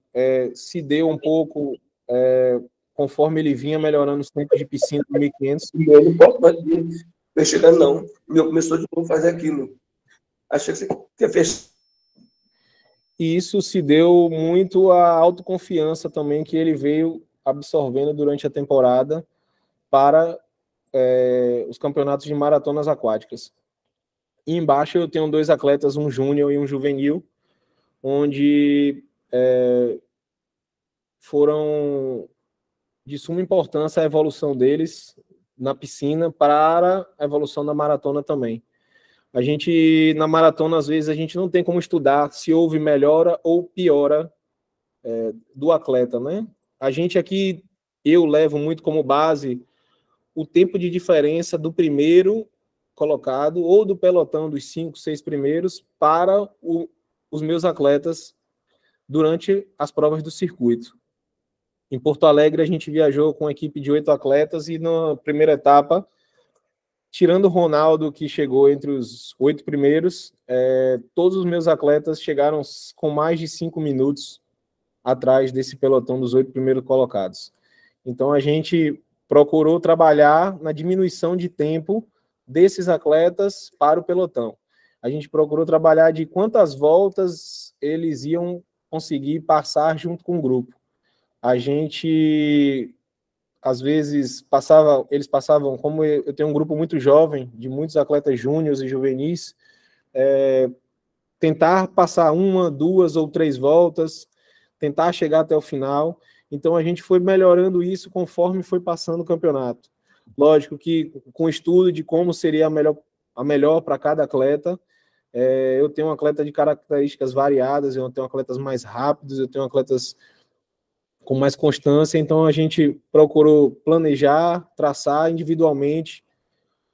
se deu um pouco conforme ele vinha melhorando os tempos de piscina do 1.500. Eu não posso mais mexer, não. Meu começou de novo a fazer aquilo. Achei que você tinha fechado. E isso se deu muito à autoconfiança também que ele veio absorvendo durante a temporada para os campeonatos de maratonas aquáticas. E embaixo eu tenho 2 atletas, um júnior e um juvenil, onde foram de suma importância a evolução deles na piscina para a evolução da maratona também. A gente, na maratona, às vezes, a gente não tem como estudar se houve melhora ou piora do atleta, né? A gente aqui, eu levo muito como base o tempo de diferença do primeiro colocado ou do pelotão dos 5, 6 primeiros para os meus atletas durante as provas do circuito. Em Porto Alegre, a gente viajou com uma equipe de 8 atletas e na primeira etapa, tirando o Ronaldo, que chegou entre os 8 primeiros, todos os meus atletas chegaram com mais de 5 minutos atrás desse pelotão dos 8 primeiros colocados. Então, a gente procurou trabalhar na diminuição de tempo desses atletas para o pelotão. A gente procurou trabalhar de quantas voltas eles iam conseguir passar junto com o grupo. A gente, às vezes, eles passavam, como eu tenho um grupo muito jovem, de muitos atletas júniores e juvenis, tentar passar 1, 2 ou 3 voltas, tentar chegar até o final. Então, a gente foi melhorando isso conforme foi passando o campeonato. Lógico que com estudo de como seria a melhor para cada atleta. Eu tenho um atleta de características variadas, eu tenho atletas mais rápidos, eu tenho atletas com mais constância, então a gente procurou planejar, traçar individualmente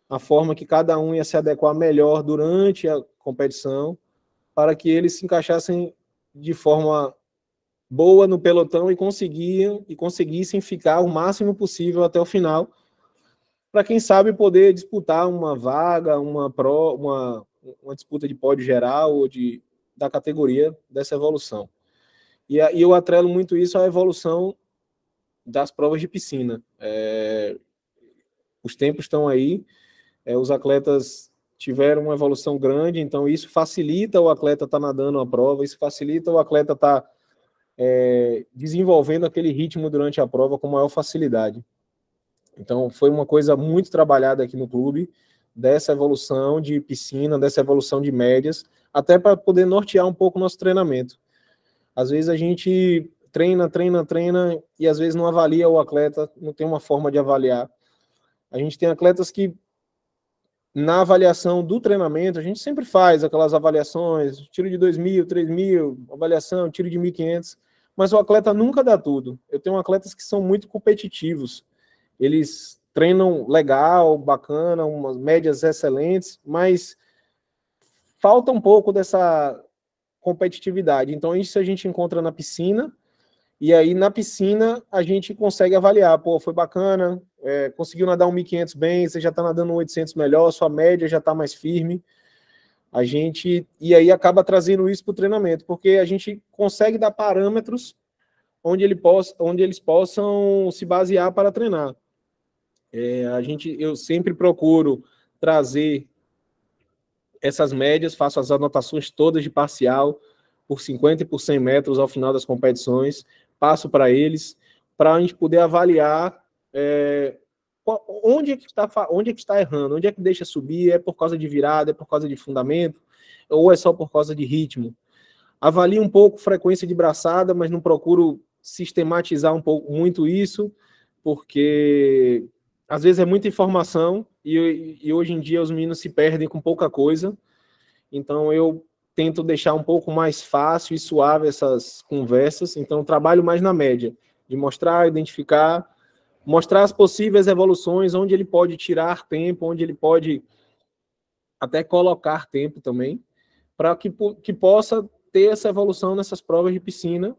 a forma que cada um ia se adequar melhor durante a competição, para que eles se encaixassem de forma boa no pelotão e conseguissem ficar o máximo possível até o final, para quem sabe poder disputar uma vaga, uma disputa de pódio geral ou da categoria dessa evolução. E eu atrelo muito isso à evolução das provas de piscina. Os tempos estão aí, os atletas tiveram uma evolução grande, então isso facilita o atleta estar nadando a prova, isso facilita o atleta estar desenvolvendo aquele ritmo durante a prova com maior facilidade. Então, foi uma coisa muito trabalhada aqui no clube, dessa evolução de piscina, dessa evolução de médias, até para poder nortear um pouco o nosso treinamento. Às vezes a gente treina, e às vezes não avalia o atleta, não tem uma forma de avaliar. A gente tem atletas que, na avaliação do treinamento, a gente sempre faz aquelas avaliações, tiro de 2.000, 3.000, avaliação, tiro de 1.500, mas o atleta nunca dá tudo. Eu tenho atletas que são muito competitivos, eles treinam legal, bacana, umas médias excelentes, mas falta um pouco dessa competitividade. Então, isso a gente encontra na piscina, e aí na piscina a gente consegue avaliar, foi bacana, conseguiu nadar um 1.500 bem, você já está nadando um 800 melhor, sua média já está mais firme. E aí acaba trazendo isso para o treinamento, porque a gente consegue dar parâmetros onde eles possam se basear para treinar. Eu sempre procuro trazer essas médias, faço as anotações todas de parcial, por 50 e por 100 metros ao final das competições, passo para eles, para a gente poder avaliar onde é que está errando, onde é que deixa subir, é por causa de virada, é por causa de fundamento, ou é só por causa de ritmo. Avalio um pouco frequência de braçada, mas não procuro sistematizar muito isso, porque às vezes é muita informação e hoje em dia os meninos se perdem com pouca coisa, então eu tento deixar um pouco mais fácil e suave essas conversas, então trabalho mais na média, de mostrar, identificar, mostrar as possíveis evoluções, onde ele pode tirar tempo, onde ele pode até colocar tempo também, para que possa ter essa evolução nessas provas de piscina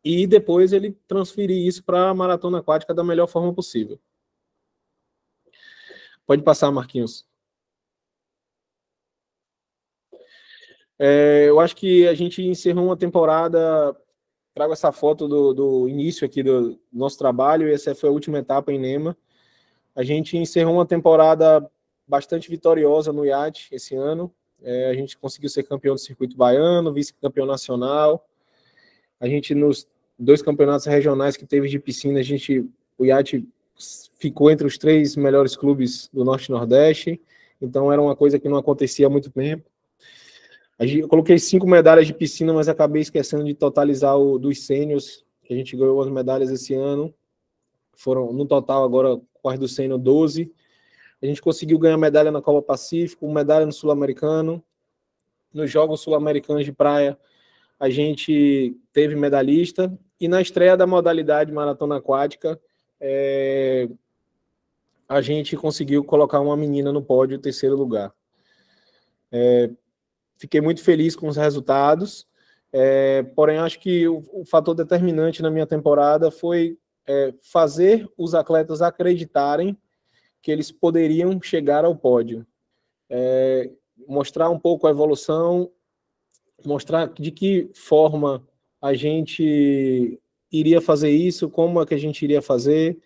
e depois ele transferir isso para a maratona aquática da melhor forma possível. Pode passar, Marquinhos. Eu acho que a gente encerrou uma temporada, trago essa foto do início aqui do nosso trabalho, e essa foi a última etapa em Nema. A gente encerrou uma temporada bastante vitoriosa no iate esse ano. A gente conseguiu ser campeão do circuito baiano, vice-campeão nacional. A gente, nos 2 campeonatos regionais que teve de piscina, o iate ficou entre os 3 melhores clubes do Norte e Nordeste, então era uma coisa que não acontecia há muito tempo. Eu coloquei 5 medalhas de piscina, mas acabei esquecendo de totalizar o dos sêniors, que a gente ganhou as medalhas esse ano. Foram, no total, agora, com as do sênior, 12. A gente conseguiu ganhar medalha na Copa Pacífico, medalha no Sul-Americano. Nos Jogos Sul-Americanos de Praia, a gente teve medalhista. E na estreia da modalidade maratona aquática, a gente conseguiu colocar uma menina no pódio, em terceiro lugar. Fiquei muito feliz com os resultados, porém acho que o fator determinante na minha temporada foi fazer os atletas acreditarem que eles poderiam chegar ao pódio. Mostrar um pouco a evolução, mostrar de que forma a gente iria fazer isso, como é que a gente iria fazer.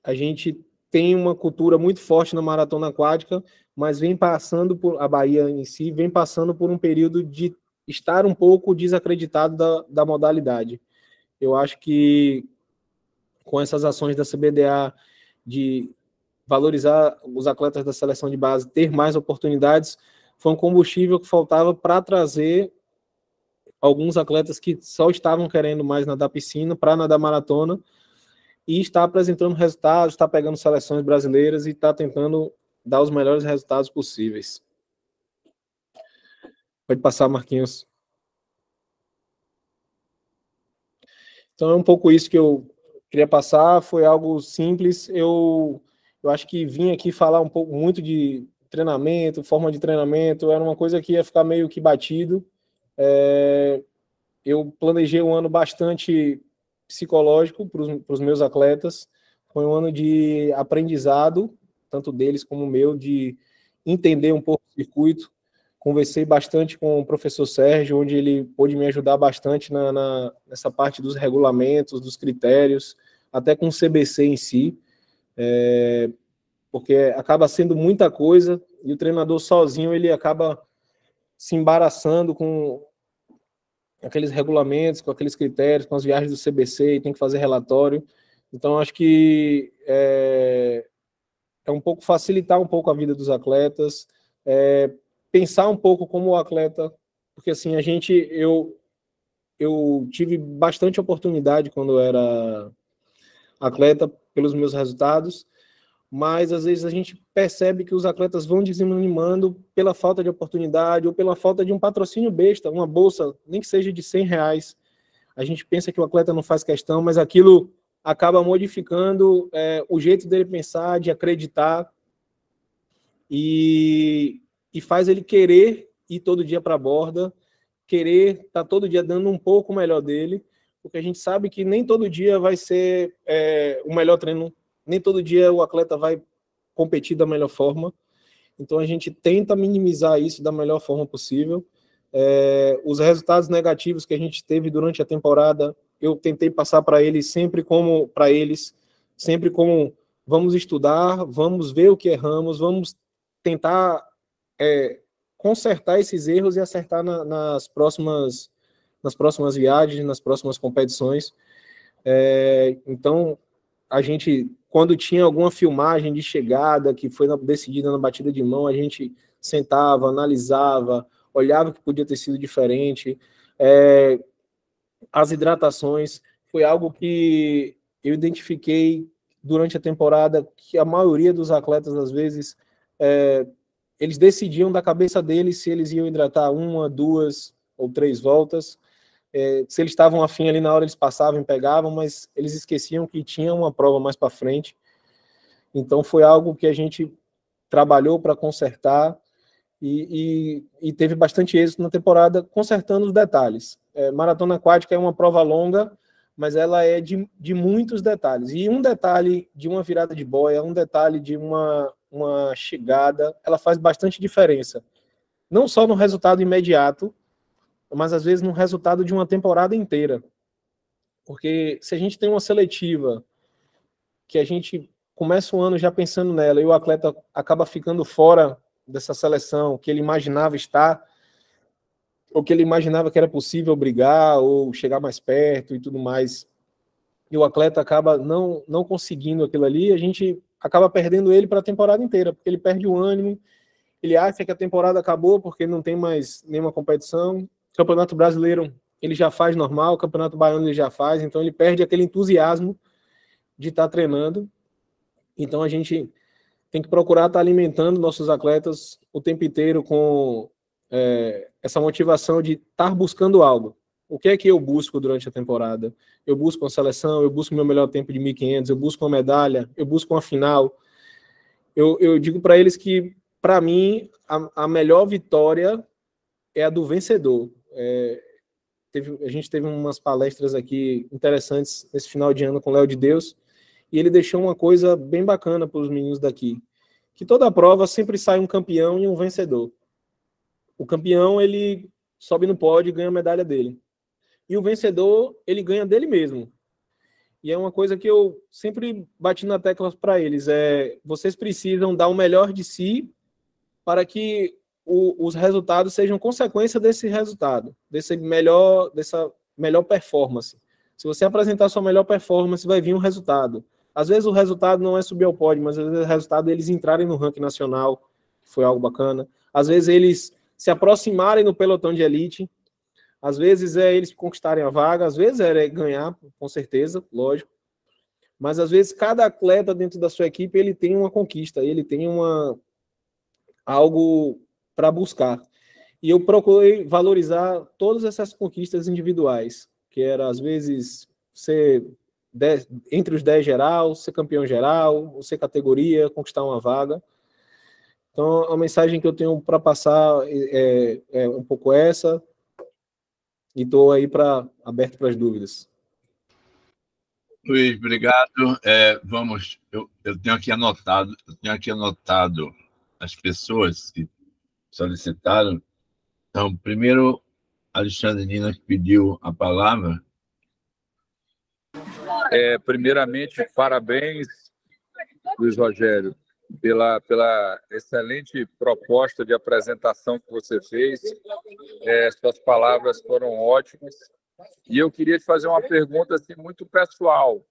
A gente tem uma cultura muito forte na maratona aquática, mas vem passando por a Bahia em si, vem passando por um período de estar um pouco desacreditado da modalidade. Eu acho que com essas ações da CBDA de valorizar os atletas da seleção de base, ter mais oportunidades, foi um combustível que faltava para trazer alguns atletas que só estavam querendo mais nadar piscina para nadar maratona, e está apresentando resultados, está pegando seleções brasileiras e está tentando dar os melhores resultados possíveis. Pode passar, Marquinhos. Então é um pouco isso que eu queria passar, foi algo simples. Eu acho que vim aqui falar um pouco muito de treinamento, forma de treinamento, era uma coisa que ia ficar meio que batido. Eu planejei um ano bastante psicológico para os meus atletas, foi um ano de aprendizado, tanto deles como o meu, de entender um pouco o circuito. Conversei bastante com o professor Sérgio, onde ele pôde me ajudar bastante nessa parte dos regulamentos, dos critérios, até com o CBC em si, porque acaba sendo muita coisa, e o treinador sozinho ele acaba se embaraçando com aqueles regulamentos, com aqueles critérios, com as viagens do CBC, e tem que fazer relatório. Então, acho que é um pouco facilitar um pouco a vida dos atletas, pensar um pouco como o atleta, porque assim, eu tive bastante oportunidade quando eu era atleta pelos meus resultados, mas às vezes a gente percebe que os atletas vão desanimando pela falta de oportunidade ou pela falta de um patrocínio besta, uma bolsa, nem que seja de R$100. A gente pensa que o atleta não faz questão, mas aquilo acaba modificando o jeito dele pensar, de acreditar, e faz ele querer ir todo dia para a borda, querer estar todo dia dando um pouco melhor dele, porque a gente sabe que nem todo dia vai ser o melhor treino, nem todo dia o atleta vai competir da melhor forma. Então a gente tenta minimizar isso da melhor forma possível. Os resultados negativos que a gente teve durante a temporada, eu tentei passar para eles sempre como vamos estudar, vamos ver o que erramos, vamos tentar consertar esses erros e acertar nas próximas viagens, nas próximas competições. Então, a gente, quando tinha alguma filmagem de chegada que foi decidida na batida de mão, a gente sentava, analisava, olhava o que podia ter sido diferente. As hidratações foi algo que eu identifiquei durante a temporada, que a maioria dos atletas, às vezes, eles decidiam da cabeça deles se eles iam hidratar 1, 2 ou 3 voltas. Se eles estavam afim ali na hora, eles passavam e pegavam, mas eles esqueciam que tinha uma prova mais para frente. Então foi algo que a gente trabalhou para consertar e teve bastante êxito na temporada, consertando os detalhes. Maratona aquática é uma prova longa, mas ela é de muitos detalhes. E um detalhe de uma virada de boia, um detalhe de uma chegada, ela faz bastante diferença. Não só no resultado imediato, mas às vezes no resultado de uma temporada inteira. Porque se a gente tem uma seletiva que a gente começa o ano já pensando nela e o atleta acaba ficando fora dessa seleção que ele imaginava estar, ou que ele imaginava que era possível brigar ou chegar mais perto e tudo mais, e o atleta acaba não conseguindo aquilo ali, a gente acaba perdendo ele para a temporada inteira, porque ele perde o ânimo, ele acha que a temporada acabou porque não tem mais nenhuma competição. Campeonato Brasileiro ele já faz normal, o Campeonato Baiano ele já faz, então ele perde aquele entusiasmo de estar treinando. Então a gente tem que procurar estar alimentando nossos atletas o tempo inteiro com essa motivação de estar buscando algo. O que é que eu busco durante a temporada? Eu busco uma seleção, eu busco meu melhor tempo de 1.500, eu busco uma medalha, eu busco uma final. Eu digo para eles que, para mim, a melhor vitória é a do vencedor. A gente teve umas palestras aqui interessantes nesse final de ano com o Léo de Deus, e ele deixou uma coisa bem bacana para os meninos daqui, que toda prova sempre sai um campeão e um vencedor. O campeão, ele sobe no pódio e ganha a medalha dele. E o vencedor, ele ganha dele mesmo. E é uma coisa que eu sempre bati na tecla para eles, vocês precisam dar o melhor de si para que os resultados sejam consequência desse resultado, dessa melhor performance. Se você apresentar sua melhor performance, vai vir um resultado. Às vezes o resultado não é subir ao pódio, mas às vezes o resultado é eles entrarem no ranking nacional, que foi algo bacana. Às vezes eles se aproximarem no pelotão de elite. Às vezes eles conquistarem a vaga, às vezes ganhar, com certeza, lógico. Mas às vezes cada atleta dentro da sua equipe, ele tem uma conquista, ele tem algo para buscar. E eu procurei valorizar todas essas conquistas individuais, que era às vezes ser entre os 10 geral, ser campeão geral, ser categoria, conquistar uma vaga. Então a mensagem que eu tenho para passar é um pouco essa. E estou aí aberto para as dúvidas. Luiz, obrigado. Eu tenho aqui anotado as pessoas que solicitaram. Então, primeiro, Alexandre Nina, que pediu a palavra. Primeiramente, parabéns, Luiz Rogério, pela excelente proposta de apresentação que você fez. Suas palavras foram ótimas. E eu queria te fazer uma pergunta assim, muito pessoal.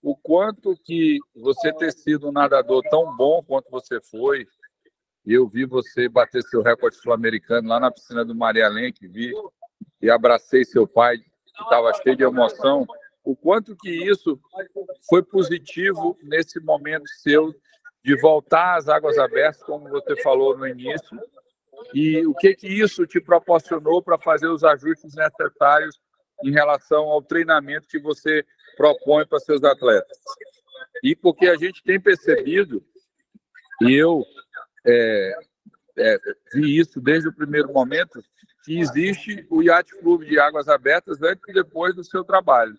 O quanto que você ter sido um nadador tão bom quanto você foi, eu vi você bater seu recorde sul-americano lá na piscina do Maria Lenk, e abracei seu pai, que estava cheio de emoção. O quanto que isso foi positivo nesse momento seu de voltar às águas abertas, como você falou no início, e o que isso te proporcionou para fazer os ajustes necessários em relação ao treinamento que você propõe para seus atletas. E porque a gente tem percebido, e eu vi isso desde o primeiro momento, que existe o Yacht Club de Águas Abertas antes e depois do seu trabalho.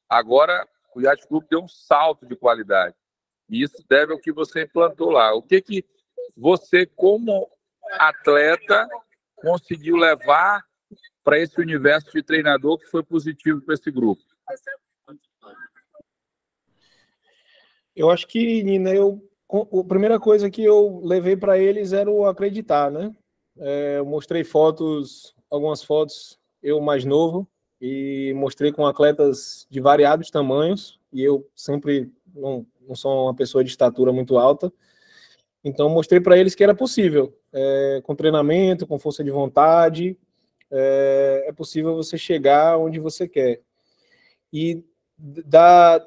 Agora, o Yacht Club deu um salto de qualidade. E isso deve ao que você implantou lá. O que você, como atleta, conseguiu levar para esse universo de treinador que foi positivo para esse grupo? Eu acho que, Nina, a primeira coisa que eu levei para eles era o acreditar, né? Eu mostrei algumas fotos, eu mais novo, e mostrei com atletas de variados tamanhos, e eu sempre não sou uma pessoa de estatura muito alta, então mostrei para eles que era possível, com treinamento, com força de vontade, é possível você chegar onde você quer. E da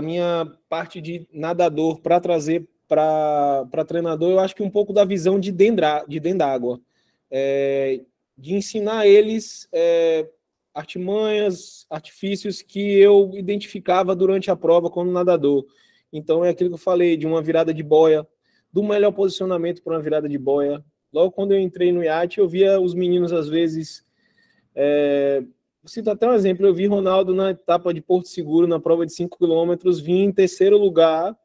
minha parte de nadador para trazer para treinador, eu acho que um pouco da visão de dentro d'água, de ensinar eles artimanhas, artifícios que eu identificava durante a prova como nadador. Então é aquilo que eu falei, de uma virada de boia, do melhor posicionamento para uma virada de boia. Logo quando eu entrei no iate, eu via os meninos, às vezes... cito até um exemplo, eu vi Ronaldo na etapa de Porto Seguro, na prova de 5 km, vim em terceiro lugar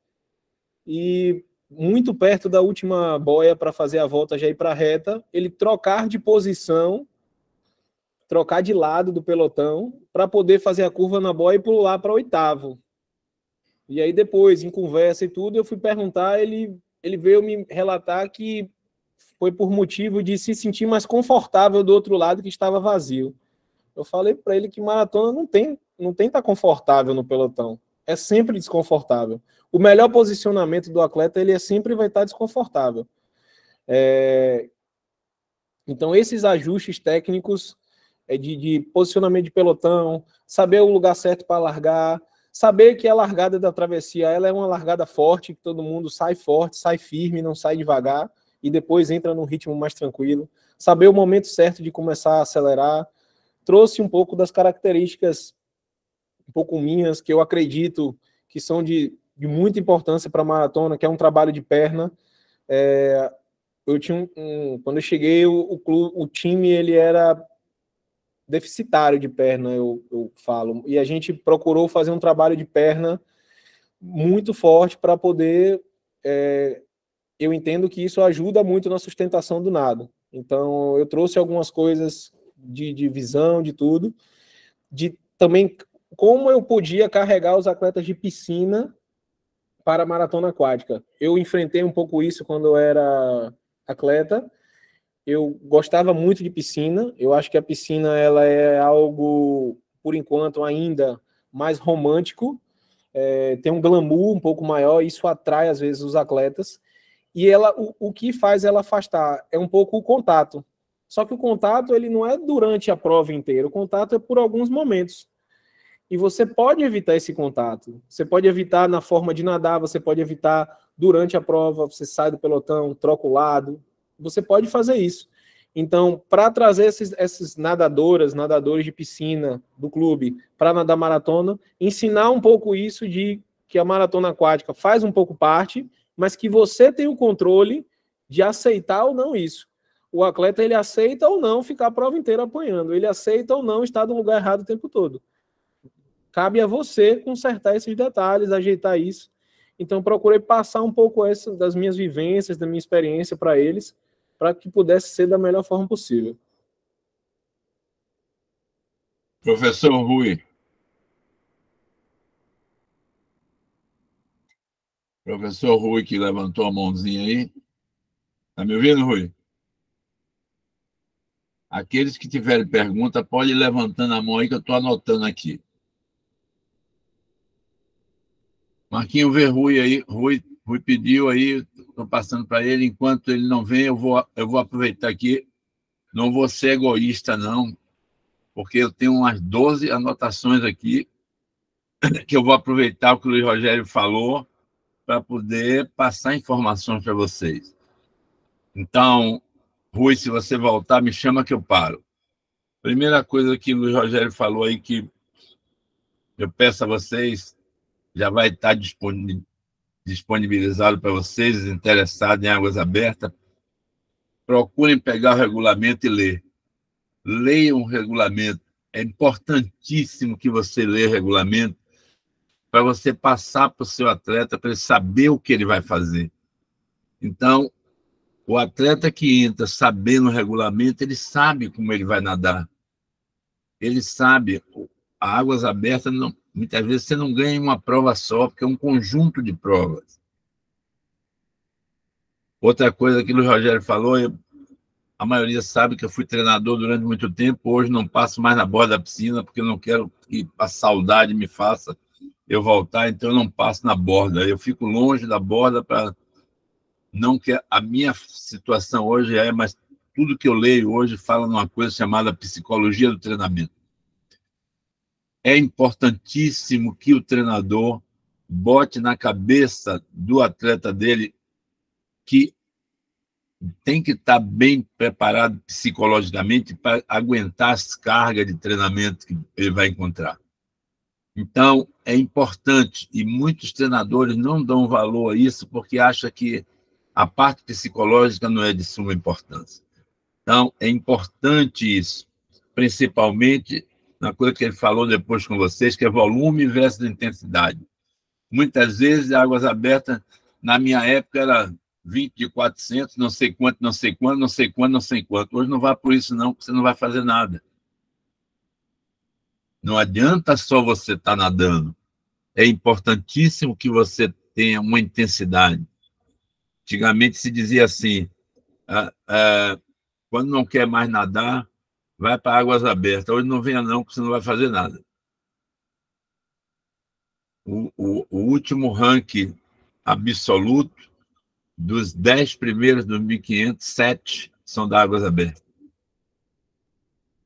e muito perto da última boia para fazer a volta, já ir para a reta, ele trocar de posição, trocar de lado do pelotão, para poder fazer a curva na boia e pular para oitavo. E aí depois, em conversa e tudo, eu fui perguntar, ele veio me relatar que foi por motivo de se sentir mais confortável do outro lado, que estava vazio. Eu falei para ele que maratona não tem estar confortável no pelotão. É sempre desconfortável. O melhor posicionamento do atleta, ele sempre vai estar desconfortável. Então, esses ajustes técnicos de posicionamento de pelotão, saber o lugar certo para largar, saber que a largada da travessia ela é uma largada forte, que todo mundo sai forte, sai firme, não sai devagar, e depois entra num ritmo mais tranquilo. Saber o momento certo de começar a acelerar. Trouxe um pouco das características um pouco minhas, que eu acredito que são de muita importância para a maratona, que é um trabalho de perna. Eu tinha quando eu cheguei, o time ele era deficitário de perna, eu falo, e a gente procurou fazer um trabalho de perna muito forte para poder... eu entendo que isso ajuda muito na sustentação do nado. Então, eu trouxe algumas coisas de visão, de tudo, de também como eu podia carregar os atletas de piscina para a maratona aquática. Eu enfrentei um pouco isso quando eu era atleta. Eu gostava muito de piscina. Eu acho que a piscina ela é algo, por enquanto, ainda mais romântico. Tem um glamour um pouco maior. Isso atrai, às vezes, os atletas. E ela, o que faz ela afastar é um pouco o contato. Só que o contato ele não é durante a prova inteira. O contato é por alguns momentos. E você pode evitar esse contato. Você pode evitar na forma de nadar, você pode evitar durante a prova, você sai do pelotão, troca o lado. Você pode fazer isso. Então, para trazer esses nadadores de piscina do clube para nadar maratona, ensinar um pouco isso de que a maratona aquática faz um pouco parte, mas que você tem o controle de aceitar ou não isso. O atleta, ele aceita ou não ficar a prova inteira apanhando. Ele aceita ou não estar no lugar errado o tempo todo. Cabe a você consertar esses detalhes, ajeitar isso. Então, procurei passar um pouco das minhas vivências, da minha experiência para eles, para que pudesse ser da melhor forma possível. Professor Rui. Professor Rui, que levantou a mãozinha aí. Está me ouvindo, Rui? Aqueles que tiverem pergunta, pode ir levantando a mão aí que eu estou anotando aqui. Marquinho vê Rui aí. Rui pediu aí, estou passando para ele. Enquanto ele não vem, eu vou aproveitar aqui. Não vou ser egoísta, não, porque eu tenho umas 12 anotações aqui que eu vou aproveitar o que o Luiz Rogério falou para poder passar informações para vocês. Então, Rui, se você voltar, me chama que eu paro. Primeira coisa que o Luiz Rogério falou aí, que eu peço a vocês, já vai estar disponibilizado para vocês, interessados em águas abertas, procurem pegar o regulamento e ler. Leiam o regulamento. É importantíssimo que você leia o regulamento para você passar para o seu atleta, para ele saber o que ele vai fazer. Então, o atleta que entra sabendo o regulamento, ele sabe como ele vai nadar. Ele sabe. A águas abertas, não, muitas vezes você não ganha uma prova só, porque é um conjunto de provas. Outra coisa que o Rogério falou, a maioria sabe que eu fui treinador durante muito tempo, hoje não passo mais na borda da piscina, porque eu não quero que a saudade me faça eu voltar, então eu não passo na borda. Eu fico longe da borda para não que a minha situação hoje mas tudo que eu leio hoje fala numa coisa chamada psicologia do treinamento. É importantíssimo que o treinador bote na cabeça do atleta dele que tem que estar bem preparado psicologicamente para aguentar as cargas de treinamento que ele vai encontrar. Então, é importante, e muitos treinadores não dão valor a isso porque acham que a parte psicológica não é de suma importância. Então, é importante isso, principalmente na coisa que ele falou depois com vocês, que é volume versus intensidade. Muitas vezes, águas abertas, na minha época, era 20 de 400, não sei quanto, não sei quanto, não sei quanto, não sei quanto. Hoje não vá por isso, não, porque você não vai fazer nada. Não adianta só você estar nadando. É importantíssimo que você tenha uma intensidade. Antigamente se dizia assim, quando não quer mais nadar, vai para águas abertas. Hoje não venha não, porque você não vai fazer nada. O último ranking absoluto dos 10 primeiros dos 1.500, 7 são da Águas Abertas.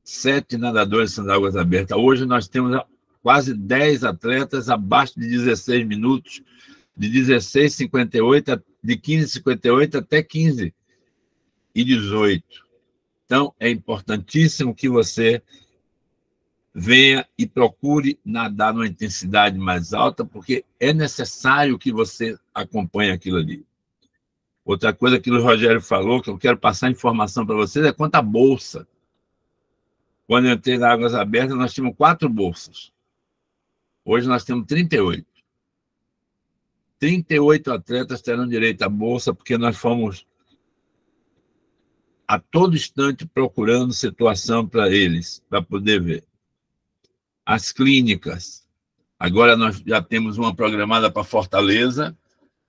7 nadadores são da Águas Abertas. Hoje nós temos quase 10 atletas abaixo de 16 minutos, de 16,58, de 15,58 até 15,18. Então, é importantíssimo que você venha e procure nadar numa intensidade mais alta, porque é necessário que você acompanhe aquilo ali. Outra coisa que o Rogério falou, que eu quero passar informação para vocês, é quanto à bolsa. Quando eu entrei na Águas Abertas, nós tínhamos 4 bolsas. Hoje nós temos 38. 38 atletas terão direito à bolsa, porque nós fomos a todo instante procurando situação para eles, para poder ver. As clínicas. Agora nós já temos uma programada para Fortaleza,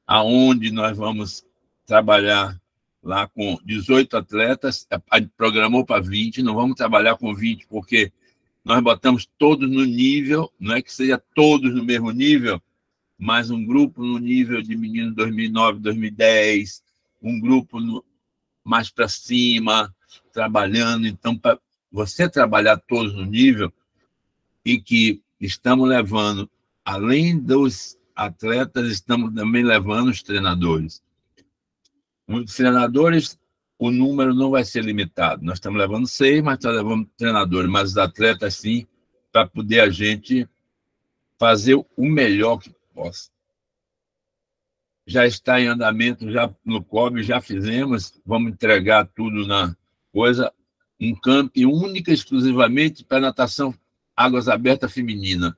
aonde nós vamos trabalhar lá com 18 atletas, a gente programou para 20, não vamos trabalhar com 20, porque nós botamos todos no nível, não é que seja todos no mesmo nível, mas um grupo no nível de meninos 2009, 2010, um grupo mais para cima, trabalhando. Então, para você trabalhar todos no nível, e que estamos levando, além dos atletas, estamos também levando os treinadores. Os treinadores, o número não vai ser limitado. Nós estamos levando 6, mas estamos levando treinadores, mas os atletas, sim, para poder a gente fazer o melhor que possa. Já está em andamento, já no COB, já fizemos, vamos entregar tudo na coisa, um camp única, exclusivamente para natação Águas Abertas feminina.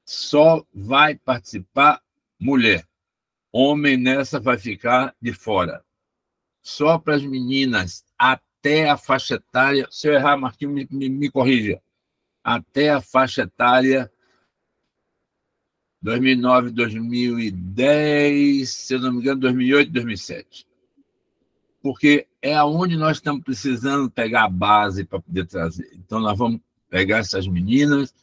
Só vai participar mulher. Homem nessa vai ficar de fora. Só para as meninas, até a faixa etária, se eu errar, Marquinhos, me corrija, até a faixa etária 2009, 2010, se eu não me engano, 2008, 2007. Porque é aonde nós estamos precisando pegar a base para poder trazer. Então, nós vamos pegar essas meninas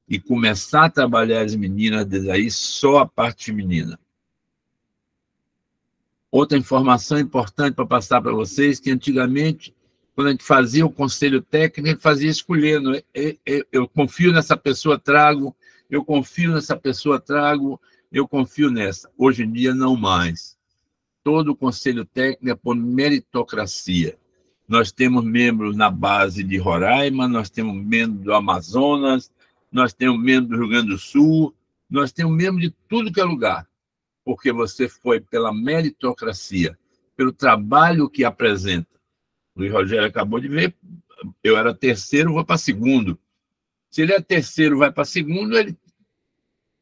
e começar a trabalhar as meninas desde aí, só a parte feminina. Outra informação importante para passar para vocês, que antigamente, quando a gente fazia o conselho técnico, a gente fazia escolhendo. Eu confio nessa pessoa, trago. Eu confio nessa pessoa, trago. Eu confio nessa. Hoje em dia, não mais. Todo o conselho técnico é por meritocracia. Nós temos membros na base de Roraima, nós temos membros do Amazonas, nós temos membros do Rio Grande do Sul, nós temos membros de tudo que é lugar, porque você foi pela meritocracia, pelo trabalho que apresenta. O Luiz Rogério acabou de ver, eu era terceiro, vou para segundo. Se ele é terceiro, vai para segundo,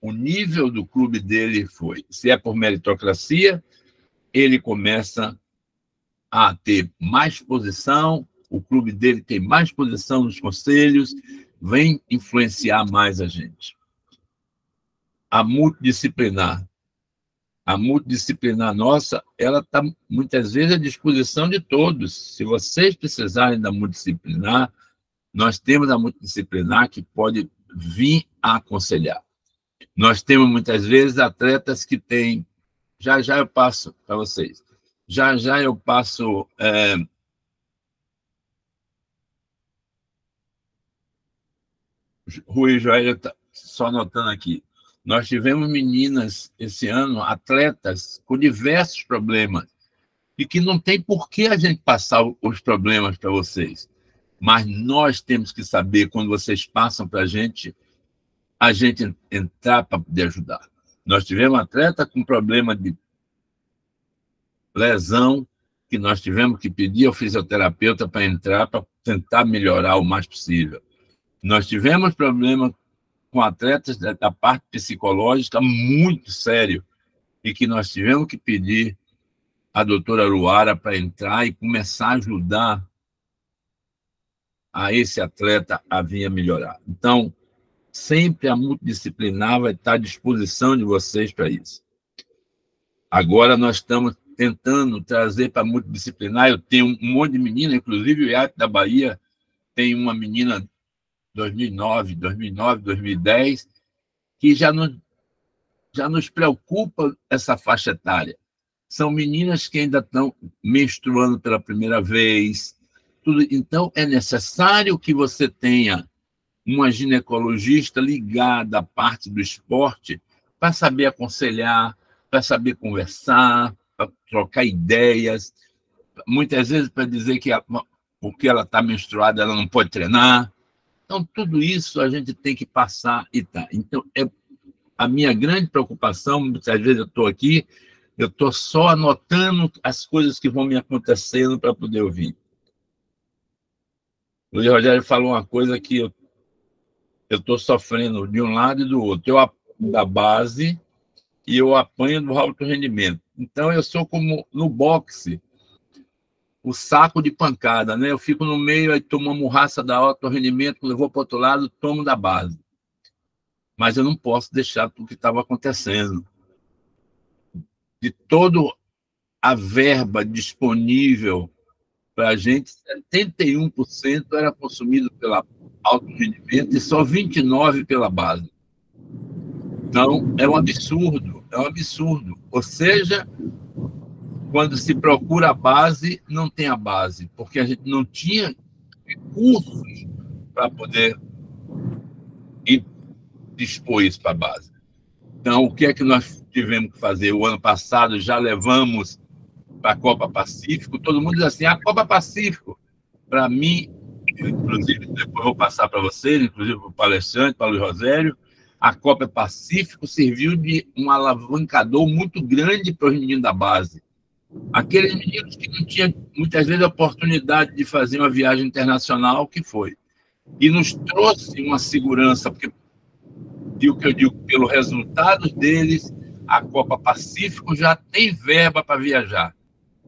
o nível do clube dele foi. Se é por meritocracia, ele começa a ter mais posição, o clube dele tem mais posição nos conselhos, vem influenciar mais a gente. A multidisciplinar nossa, ela está muitas vezes à disposição de todos. Se vocês precisarem da multidisciplinar, nós temos a multidisciplinar que pode vir a aconselhar. Nós temos muitas vezes atletas que têm... Já eu passo para vocês. Já eu passo... Rui Joelho está só anotando aqui. Nós tivemos meninas esse ano, atletas, com diversos problemas, e que não tem por que a gente passar os problemas para vocês. Mas nós temos que saber, quando vocês passam para a gente entrar para poder ajudar. Nós tivemos um atleta com problema de lesão, que nós tivemos que pedir ao fisioterapeuta para entrar, para tentar melhorar o mais possível. Nós tivemos problema com atletas da parte psicológica muito sério, e que nós tivemos que pedir a doutora Luara para entrar e começar a ajudar a esse atleta a vir a melhorar. Então, sempre a multidisciplinar vai estar à disposição de vocês para isso. Agora nós estamos tentando trazer para a multidisciplinar. Eu tenho um monte de menina, inclusive o IAP da Bahia tem uma menina 2009, 2010, que já nos preocupa essa faixa etária. são meninas que ainda estão menstruando pela primeira vez. Tudo. Então, é necessário que você tenha uma ginecologista ligada à parte do esporte para saber aconselhar, para saber conversar, para trocar ideias, muitas vezes para dizer que porque ela está menstruada, ela não pode treinar. Então, tudo isso a gente tem que passar e tá. Então, a minha grande preocupação, muitas vezes eu estou aqui, eu estou só anotando as coisas que vão me acontecendo para poder ouvir. O Luiz Rogério falou uma coisa que eu estou sofrendo de um lado e do outro. Eu apanho da base e eu apanho do alto rendimento. Então, eu sou como no boxe, o saco de pancada, né? Eu fico no meio, aí tomo uma murraça da alto rendimento, quando eu vou para o outro lado, tomo da base. Mas eu não posso deixar tudo que estava acontecendo. De toda a verba disponível para a gente, 71% era consumido pela alto rendimento e só 29% pela base. Então, é um absurdo, é um absurdo. Ou seja, quando se procura a base, não tem a base, porque a gente não tinha recursos para poder dispor isso para a base. Então, o que é que nós tivemos que fazer? O ano passado já levamos para a Copa Pacífico, todo mundo diz assim, a Copa Pacífico, para mim, inclusive, depois vou passar para vocês, inclusive para o palestrante, para o Luiz Rogério, a Copa Pacífico serviu de um alavancador muito grande para os meninos da base. Aqueles meninos que não tinham, muitas vezes, a oportunidade de fazer uma viagem internacional, que foi. E nos trouxe uma segurança, porque, e o que eu digo, pelo resultado deles, a Copa Pacífico já tem verba para viajar.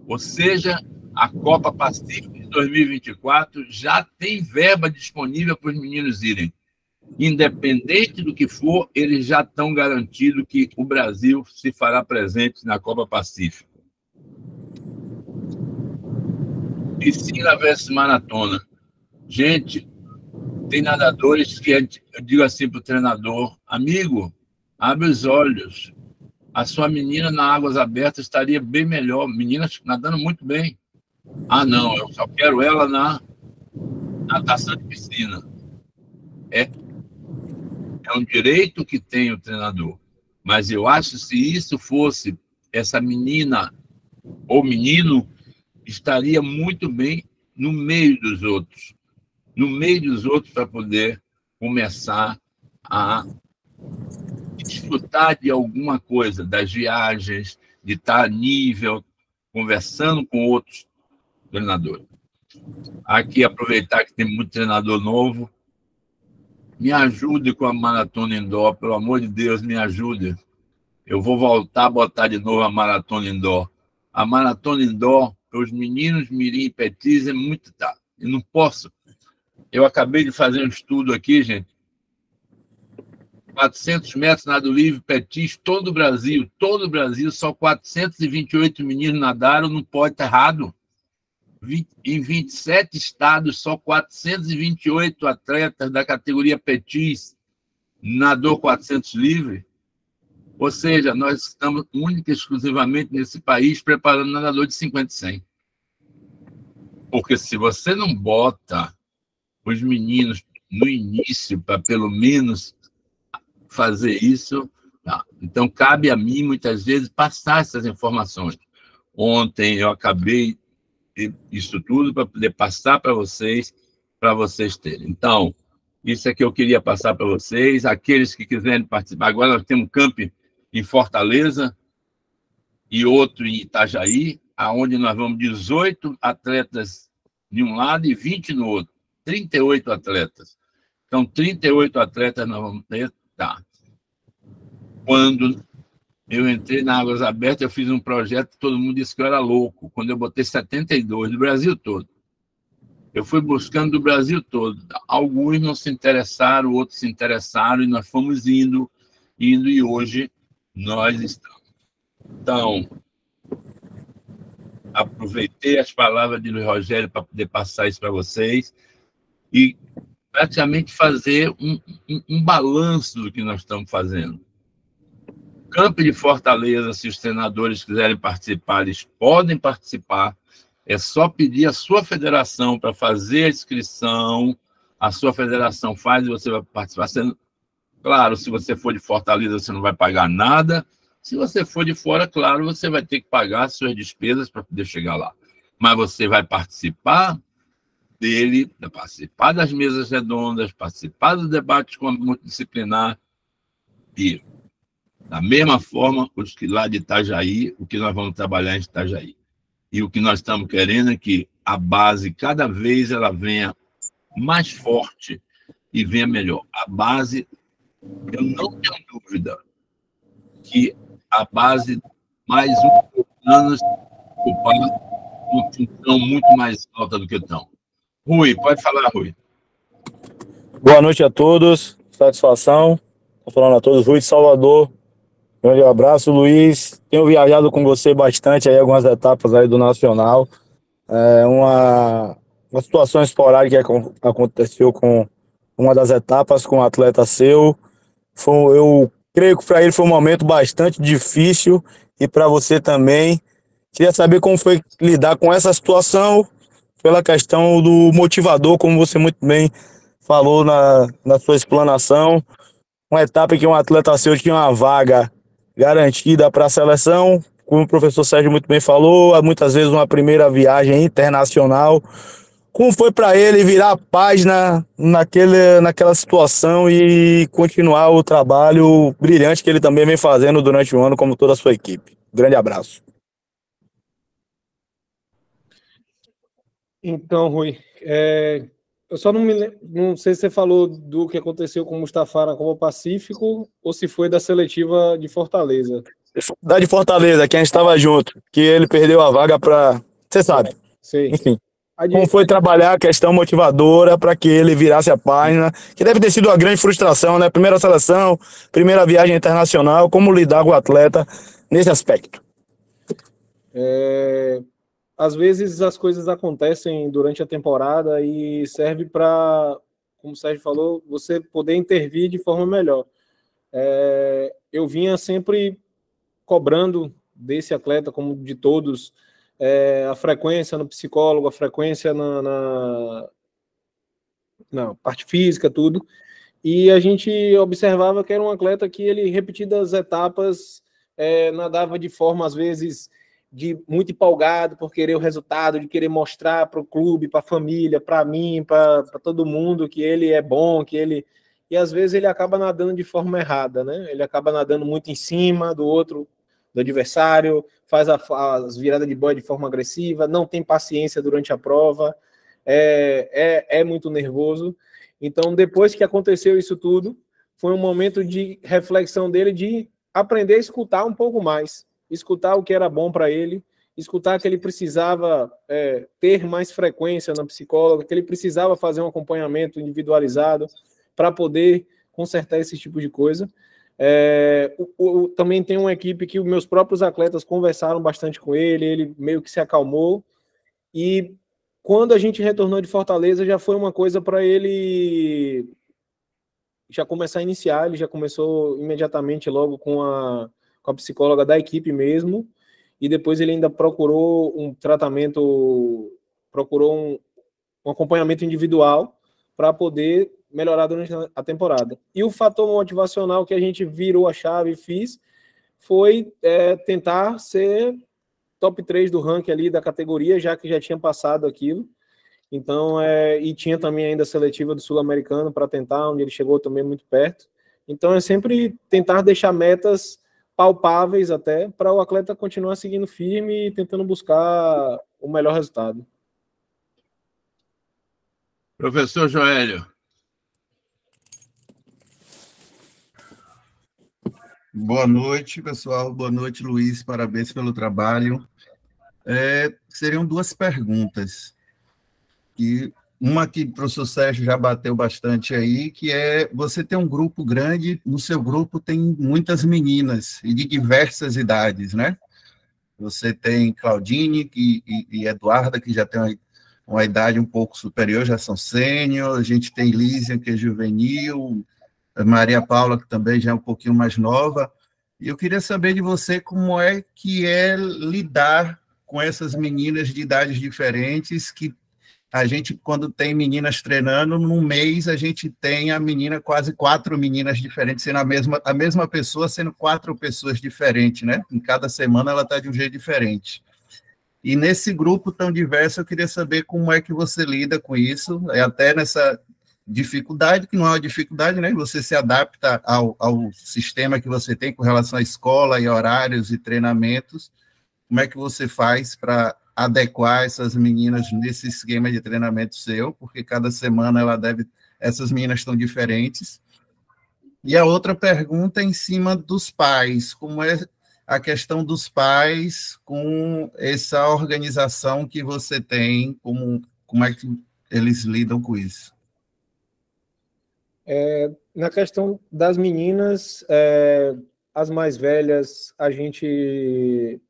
Ou seja, a Copa Pacífico de 2024 já tem verba disponível para os meninos irem. Independente do que for, eles já estão garantidos que o Brasil se fará presente na Copa Pacífico. Piscina versus maratona. Gente, tem nadadores que eu digo assim para o treinador, amigo, abre os olhos. A sua menina na águas abertas estaria bem melhor. Meninas nadando muito bem. Ah, não, eu só quero ela na natação de piscina. É um direito que tem o treinador. Mas eu acho que se isso fosse essa menina ou menino, estaria muito bem no meio dos outros. No meio dos outros para poder começar a desfrutar de alguma coisa, das viagens, de estar a nível, conversando com outros treinadores. Aqui, aproveitar que tem muito treinador novo, me ajude com a maratona indoor, pelo amor de Deus, me ajude. Eu vou voltar a botar de novo a maratona indoor. A maratona indoor, para os meninos mirim e petis, é muito tarde. Eu não posso. Eu acabei de fazer um estudo aqui, gente. 400 metros nado livre, petis, todo o Brasil, só 428 meninos nadaram, não pode estar errado. Em 27 estados, só 428 atletas da categoria petis nadou 400 livre. Ou seja, nós estamos única e exclusivamente nesse país preparando nadador de 50 e 100. Porque se você não bota os meninos no início para pelo menos fazer isso, tá. Então cabe a mim muitas vezes passar essas informações. Ontem eu acabei isso tudo para poder passar para vocês terem. Então, isso é que eu queria passar para vocês. Aqueles que quiserem participar, agora nós temos um camp em Fortaleza e outro em Itajaí, aonde nós vamos 18 atletas de um lado e 20 no outro. 38 atletas. Então, 38 atletas nós vamos ter. Tá. Quando eu entrei na Águas Abertas, eu fiz um projeto, todo mundo disse que eu era louco, quando eu botei 72, do Brasil todo. Eu fui buscando do Brasil todo. Alguns não se interessaram, outros se interessaram, e nós fomos indo, e hoje nós estamos. Então, aproveitei as palavras de Luiz Rogério para poder passar isso para vocês e praticamente fazer um balanço do que nós estamos fazendo. Camp de Fortaleza, se os treinadores quiserem participar, eles podem participar. É só pedir a sua federação para fazer a inscrição. A sua federação faz e você vai participar. Claro, se você for de Fortaleza, você não vai pagar nada. Se você for de fora, claro, você vai ter que pagar as suas despesas para poder chegar lá. Mas você vai participar dele, participar das mesas redondas, participar do debate multidisciplinar e, da mesma forma, os que lá de Itajaí, o que nós vamos trabalhar em Itajaí. E o que nós estamos querendo é que a base, cada vez, ela venha mais forte e venha melhor. A base, eu não tenho dúvida que a base, mais anos, ocupar uma função muito mais alta do que estão. Rui, pode falar, Rui. Boa noite a todos, satisfação. Estou falando a todos, Rui de Salvador. Grande abraço, Luiz. Tenho viajado com você bastante aí, algumas etapas aí do Nacional. É uma situação esporádica que aconteceu com uma das etapas com um atleta seu. Eu creio que para ele foi um momento bastante difícil e para você também. Queria saber como foi lidar com essa situação, pela questão do motivador, como você muito bem falou na sua explanação. Uma etapa em que um atleta seu tinha uma vaga garantida para a seleção, como o professor Sérgio muito bem falou, muitas vezes uma primeira viagem internacional. Como foi para ele virar a página naquela situação e continuar o trabalho brilhante que ele também vem fazendo durante o ano, como toda a sua equipe? Grande abraço. Então, Rui, eu só não sei se você falou do que aconteceu com o Mustafa na Copa Pacífico ou se foi da seletiva de Fortaleza. Da de Fortaleza, que a gente estava junto, que ele perdeu a vaga para... Você sabe. Sei. Enfim, como foi trabalhar a questão motivadora para que ele virasse a página, que deve ter sido uma grande frustração, né? Primeira seleção, primeira viagem internacional, como lidar com o atleta nesse aspecto? Às vezes as coisas acontecem durante a temporada e serve para, como o Sérgio falou, você poder intervir de forma melhor. Eu vinha sempre cobrando desse atleta, como de todos, a frequência no psicólogo, a frequência na parte física, tudo. E a gente observava que era um atleta que ele, repetidas etapas, nadava de forma, às vezes, muito empolgado por querer o resultado, de querer mostrar para o clube, para a família, para mim, para todo mundo que ele é bom, que ele... E às vezes ele acaba nadando de forma errada, né? Ele acaba nadando muito em cima do outro, do adversário, faz as viradas de boia de forma agressiva, não tem paciência durante a prova, é muito nervoso. Então, depois que aconteceu isso tudo, foi um momento de reflexão dele, de aprender a escutar um pouco mais, escutar o que era bom para ele, escutar que ele precisava ter mais frequência na psicóloga, que ele precisava fazer um acompanhamento individualizado para poder consertar esse tipo de coisa. Também tem uma equipe que os meus próprios atletas conversaram bastante com ele meio que se acalmou, e quando a gente retornou de Fortaleza, já foi uma coisa para ele já começar a iniciar. Ele já começou imediatamente logo com a psicóloga da equipe mesmo, e depois ele ainda procurou um tratamento, procurou um acompanhamento individual para poder melhorar durante a temporada. E o fator motivacional que a gente virou a chave e fiz foi tentar ser top 3 do ranking ali da categoria, já que já tinha passado aquilo. Então, e tinha também ainda a seletiva do Sul-Americano para tentar, onde ele chegou também muito perto. Então, é sempre tentar deixar metas palpáveis até, para o atleta continuar seguindo firme e tentando buscar o melhor resultado. Professor Joélio. Boa noite, pessoal. Boa noite, Luiz. Parabéns pelo trabalho. Seriam duas perguntas. Uma que o professor Sérgio já bateu bastante aí, que você tem um grupo grande, no seu grupo tem muitas meninas, e de diversas idades, né? Você tem Claudine e Eduarda, que já tem uma idade um pouco superior, já são sênior, a gente tem Lísia, que é juvenil, Maria Paula, que também já é um pouquinho mais nova, E eu queria saber de você como é que é lidar com essas meninas de idades diferentes, que a gente, quando tem meninas treinando, num mês a gente tem a menina, quase 4 meninas diferentes, sendo a mesma pessoa, sendo 4 pessoas diferentes, né? Em cada semana ela está de um jeito diferente. E nesse grupo tão diverso, eu queria saber como é que você lida com isso, até nessa dificuldade, que não é uma dificuldade, né? Você se adapta ao sistema que você tem com relação à escola e horários e treinamentos. Como é que você faz para adequar essas meninas nesse esquema de treinamento seu? Porque cada semana essas meninas estão diferentes. E a outra pergunta é em cima dos pais. Como é a questão dos pais com essa organização que você tem? Como é que eles lidam com isso? Na questão das meninas, as mais velhas, a gente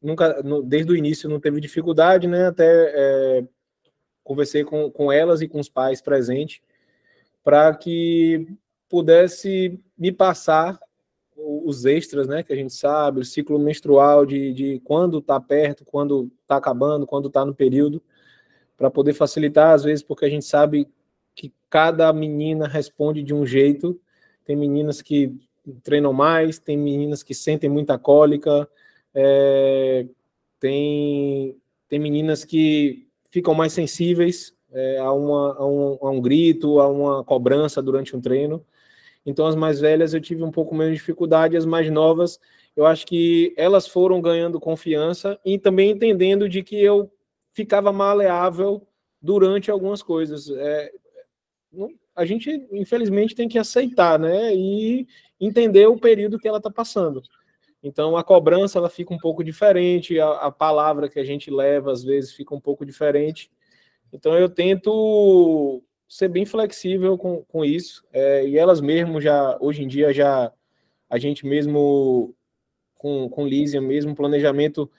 nunca, desde o início, não teve dificuldade, né? Até conversei com elas e com os pais presentes para que pudesse me passar os extras, né? Que a gente sabe, o ciclo menstrual de quando está perto, quando está acabando, quando está no período, para poder facilitar, às vezes, porque a gente sabe que cada menina responde de um jeito. Tem meninas que treinam mais, tem meninas que sentem muita cólica, tem meninas que ficam mais sensíveis a um grito, a uma cobrança durante um treino. Então, as mais velhas eu tive um pouco menos de dificuldade, as mais novas, eu acho que elas foram ganhando confiança e também entendendo de que eu ficava maleável durante algumas coisas. A gente, infelizmente, tem que aceitar, né? E entender o período que ela está passando. Então, a cobrança ela fica um pouco diferente, a palavra que a gente leva, às vezes, fica um pouco diferente. Então, eu tento ser bem flexível com isso. E elas mesmo já, hoje em dia, a gente mesmo, com Lísia mesmo, planejamento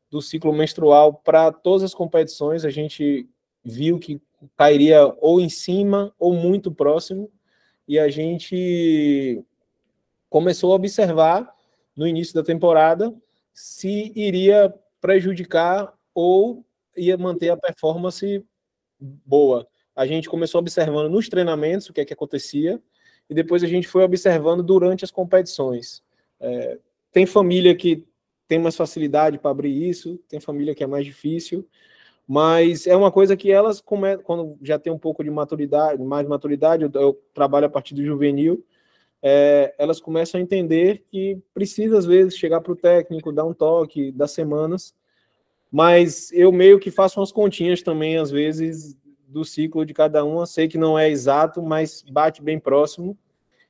do ciclo menstrual para todas as competições, a gente viu que cairia ou em cima ou muito próximo, e a gente começou a observar no início da temporada se iria prejudicar ou ia manter a performance boa. A gente começou observando nos treinamentos o que é que acontecia, e depois a gente foi observando durante as competições. Tem família que tem mais facilidade para abrir isso, tem família que é mais difícil, mas é uma coisa que elas, quando já tem um pouco de maturidade, mais maturidade, eu trabalho a partir do juvenil, elas começam a entender que precisa, às vezes, chegar para o técnico, dar um toque, dar semanas, mas eu meio que faço umas continhas também, às vezes, do ciclo de cada uma, sei que não é exato, mas bate bem próximo,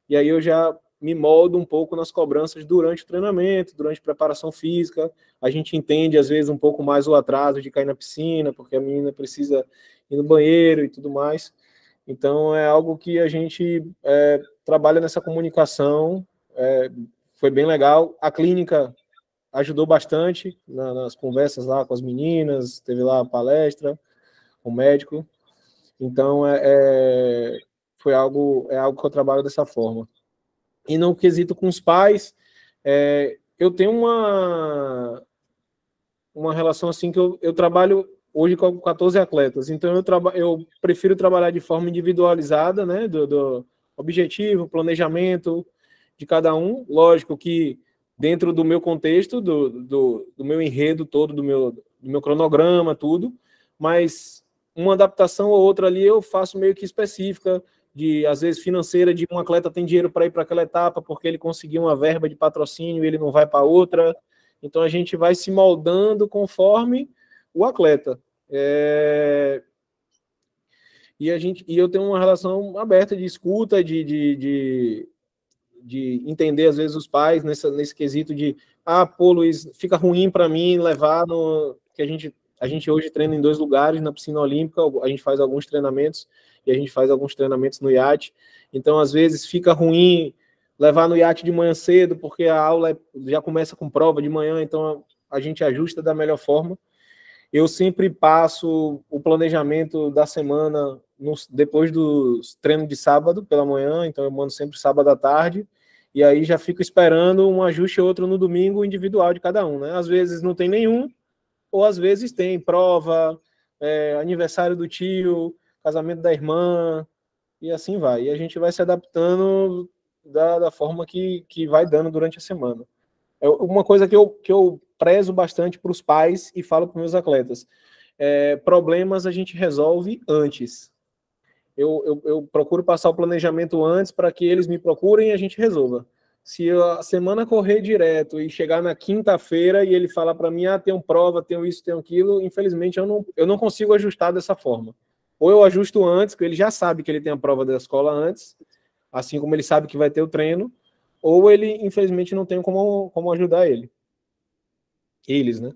e aí eu já me moldo um pouco nas cobranças durante o treinamento, durante a preparação física. A gente entende, às vezes, um pouco mais o atraso de cair na piscina, porque a menina precisa ir no banheiro e tudo mais. Então, é algo que a gente trabalha nessa comunicação. Foi bem legal. A clínica ajudou bastante nas conversas lá com as meninas, teve lá a palestra com o médico. Então, é algo que eu trabalho dessa forma. E no quesito com os pais, eu tenho uma relação assim que eu trabalho hoje com 14 atletas, então eu prefiro trabalhar de forma individualizada, né, do objetivo, planejamento de cada um. Lógico que dentro do meu contexto, do meu enredo todo, do meu cronograma, tudo, mas uma adaptação ou outra ali eu faço meio que específica, às vezes financeira, de um atleta tem dinheiro para ir para aquela etapa porque ele conseguiu uma verba de patrocínio e ele não vai para outra. Então a gente vai se moldando conforme o atleta. E eu tenho uma relação aberta de escuta, de entender, às vezes, os pais nesse quesito de pô, Luiz, fica ruim para mim levar que a gente hoje treina em 2 lugares, na piscina olímpica, a gente faz alguns treinamentos, e a gente faz alguns treinamentos no iate. Então, às vezes, fica ruim levar no iate de manhã cedo, porque a aula já começa com prova de manhã, então a gente ajusta da melhor forma. Eu sempre passo o planejamento da semana depois dos treinos de sábado pela manhã, então eu mando sempre sábado à tarde, e aí já fico esperando um ajuste ou outro no domingo individual de cada um, né? Às vezes não tem nenhum, ou às vezes tem prova, aniversário do tio, casamento da irmã, e assim vai. E a gente vai se adaptando da forma que vai dando durante a semana. É uma coisa que eu prezo bastante para os pais e falo para os meus atletas. Problemas a gente resolve antes. Eu procuro passar o planejamento antes para que eles me procurem e a gente resolva. Se a semana correr direto e chegar na quinta-feira e ele falar para mim, tenho prova, tenho isso, tenho aquilo, infelizmente eu não consigo ajustar dessa forma. Ou eu ajusto antes, porque ele já sabe que ele tem a prova da escola antes, assim como ele sabe que vai ter o treino, ou ele, infelizmente, não tem como ajudar eles, né?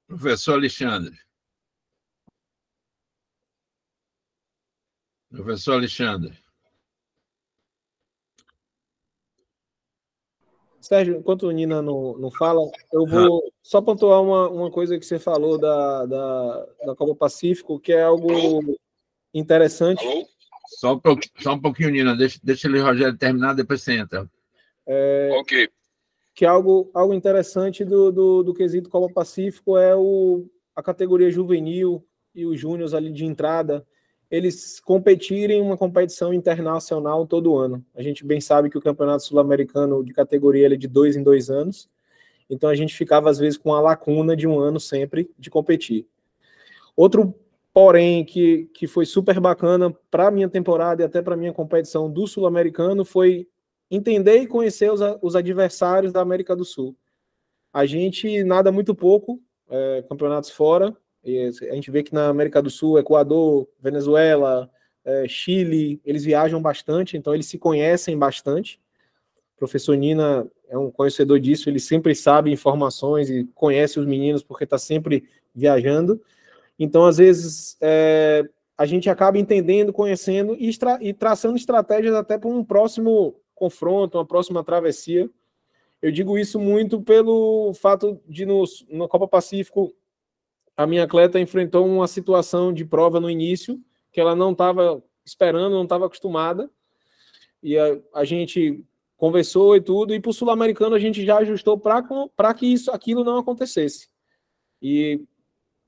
Professor Alexandre. Professor Alexandre. Sérgio, enquanto o Nina não fala, eu vou só pontuar uma coisa que você falou da Copa Pacífico, que é algo interessante. Alô? Só um pouquinho, Nina. Deixa ele, Rogério, terminar, depois você entra. Ok. Que é algo interessante do quesito Copa Pacífico é a categoria juvenil e os júniores ali de entrada, eles competirem em uma competição internacional todo ano. A gente bem sabe que o Campeonato Sul-Americano de categoria é de 2 em 2 anos, então a gente ficava, às vezes, com a lacuna de um ano sempre de competir. Outro, porém, que foi super bacana para a minha temporada e até para a minha competição do Sul-Americano foi entender e conhecer os adversários da América do Sul. A gente nada muito pouco, campeonatos fora, e a gente vê que na América do Sul, Equador, Venezuela, Chile, eles viajam bastante, então eles se conhecem bastante. O professor Nina é um conhecedor disso, ele sempre sabe informações e conhece os meninos porque está sempre viajando. Então, às vezes, a gente acaba entendendo, conhecendo e traçando estratégias até para um próximo confronto, uma próxima travessia. Eu digo isso muito pelo fato de, no Copa Pacífico, a minha atleta enfrentou uma situação de prova no início, que ela não estava esperando, não estava acostumada, e a gente conversou e tudo, e para o Sul-Americano a gente já ajustou para que aquilo não acontecesse. E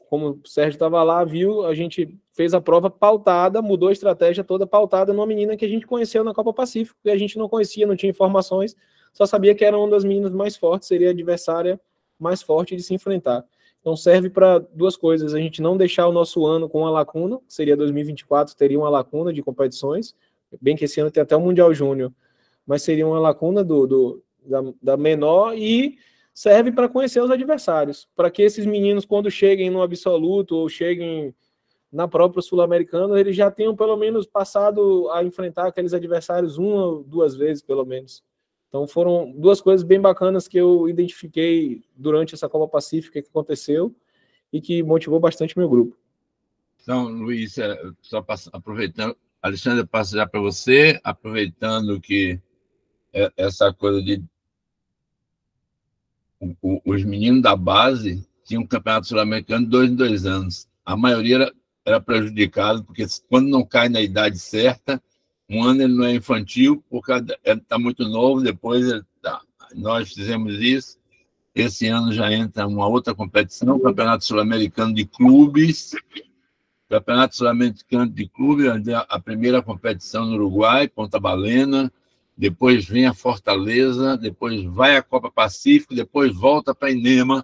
como o Sérgio estava lá, viu, a gente fez a prova pautada, mudou a estratégia toda pautada numa menina que a gente conheceu na Copa Pacífico, que a gente não conhecia, não tinha informações, só sabia que era uma das meninas mais fortes, seria a adversária mais forte de se enfrentar. Então serve para duas coisas, a gente não deixar o nosso ano com uma lacuna, que seria 2024, teria uma lacuna de competições, bem que esse ano tem até o Mundial Júnior, mas seria uma lacuna da menor, e serve para conhecer os adversários, para que esses meninos, quando cheguem no absoluto ou cheguem na própria Sul-Americana, eles já tenham pelo menos passado a enfrentar aqueles adversários uma ou duas vezes, pelo menos. Então foram duas coisas bem bacanas que eu identifiquei durante essa Copa Pacífica que aconteceu e que motivou bastante meu grupo. Então, Luiz, só aproveitando, Alexandre, passo já para você, aproveitando que essa coisa de os meninos da base tinham um campeonato sul-americano de 2 em 2 anos. A maioria era prejudicado, porque quando não cai na idade certa, um ano ele não é infantil, porque ele está muito novo, depois nós fizemos isso. Esse ano já entra uma outra competição, o Campeonato Sul-Americano de Clubes. Campeonato Sul-Americano de Clubes, a primeira competição no Uruguai, Ponta Balena, depois vem a Fortaleza, depois vai a Copa Pacífico, depois volta para Inema.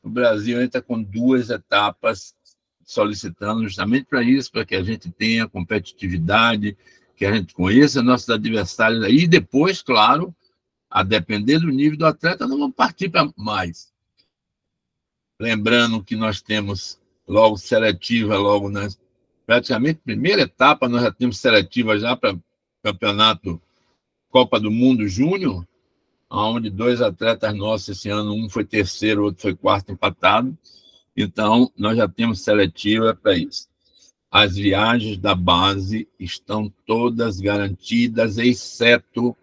O Brasil entra com 2 etapas, solicitando justamente para isso, para que a gente tenha competitividade, que a gente conheça nossos adversários. E depois, claro, a depender do nível do atleta, nós vamos partir para mais. Lembrando que nós temos logo seletiva, praticamente primeira etapa, nós já temos seletiva já para campeonato Copa do Mundo Júnior, onde 2 atletas nossos esse ano, um foi terceiro, o outro foi quarto empatado. Então, nós já temos seletiva para isso. As viagens da base estão todas garantidas, exceto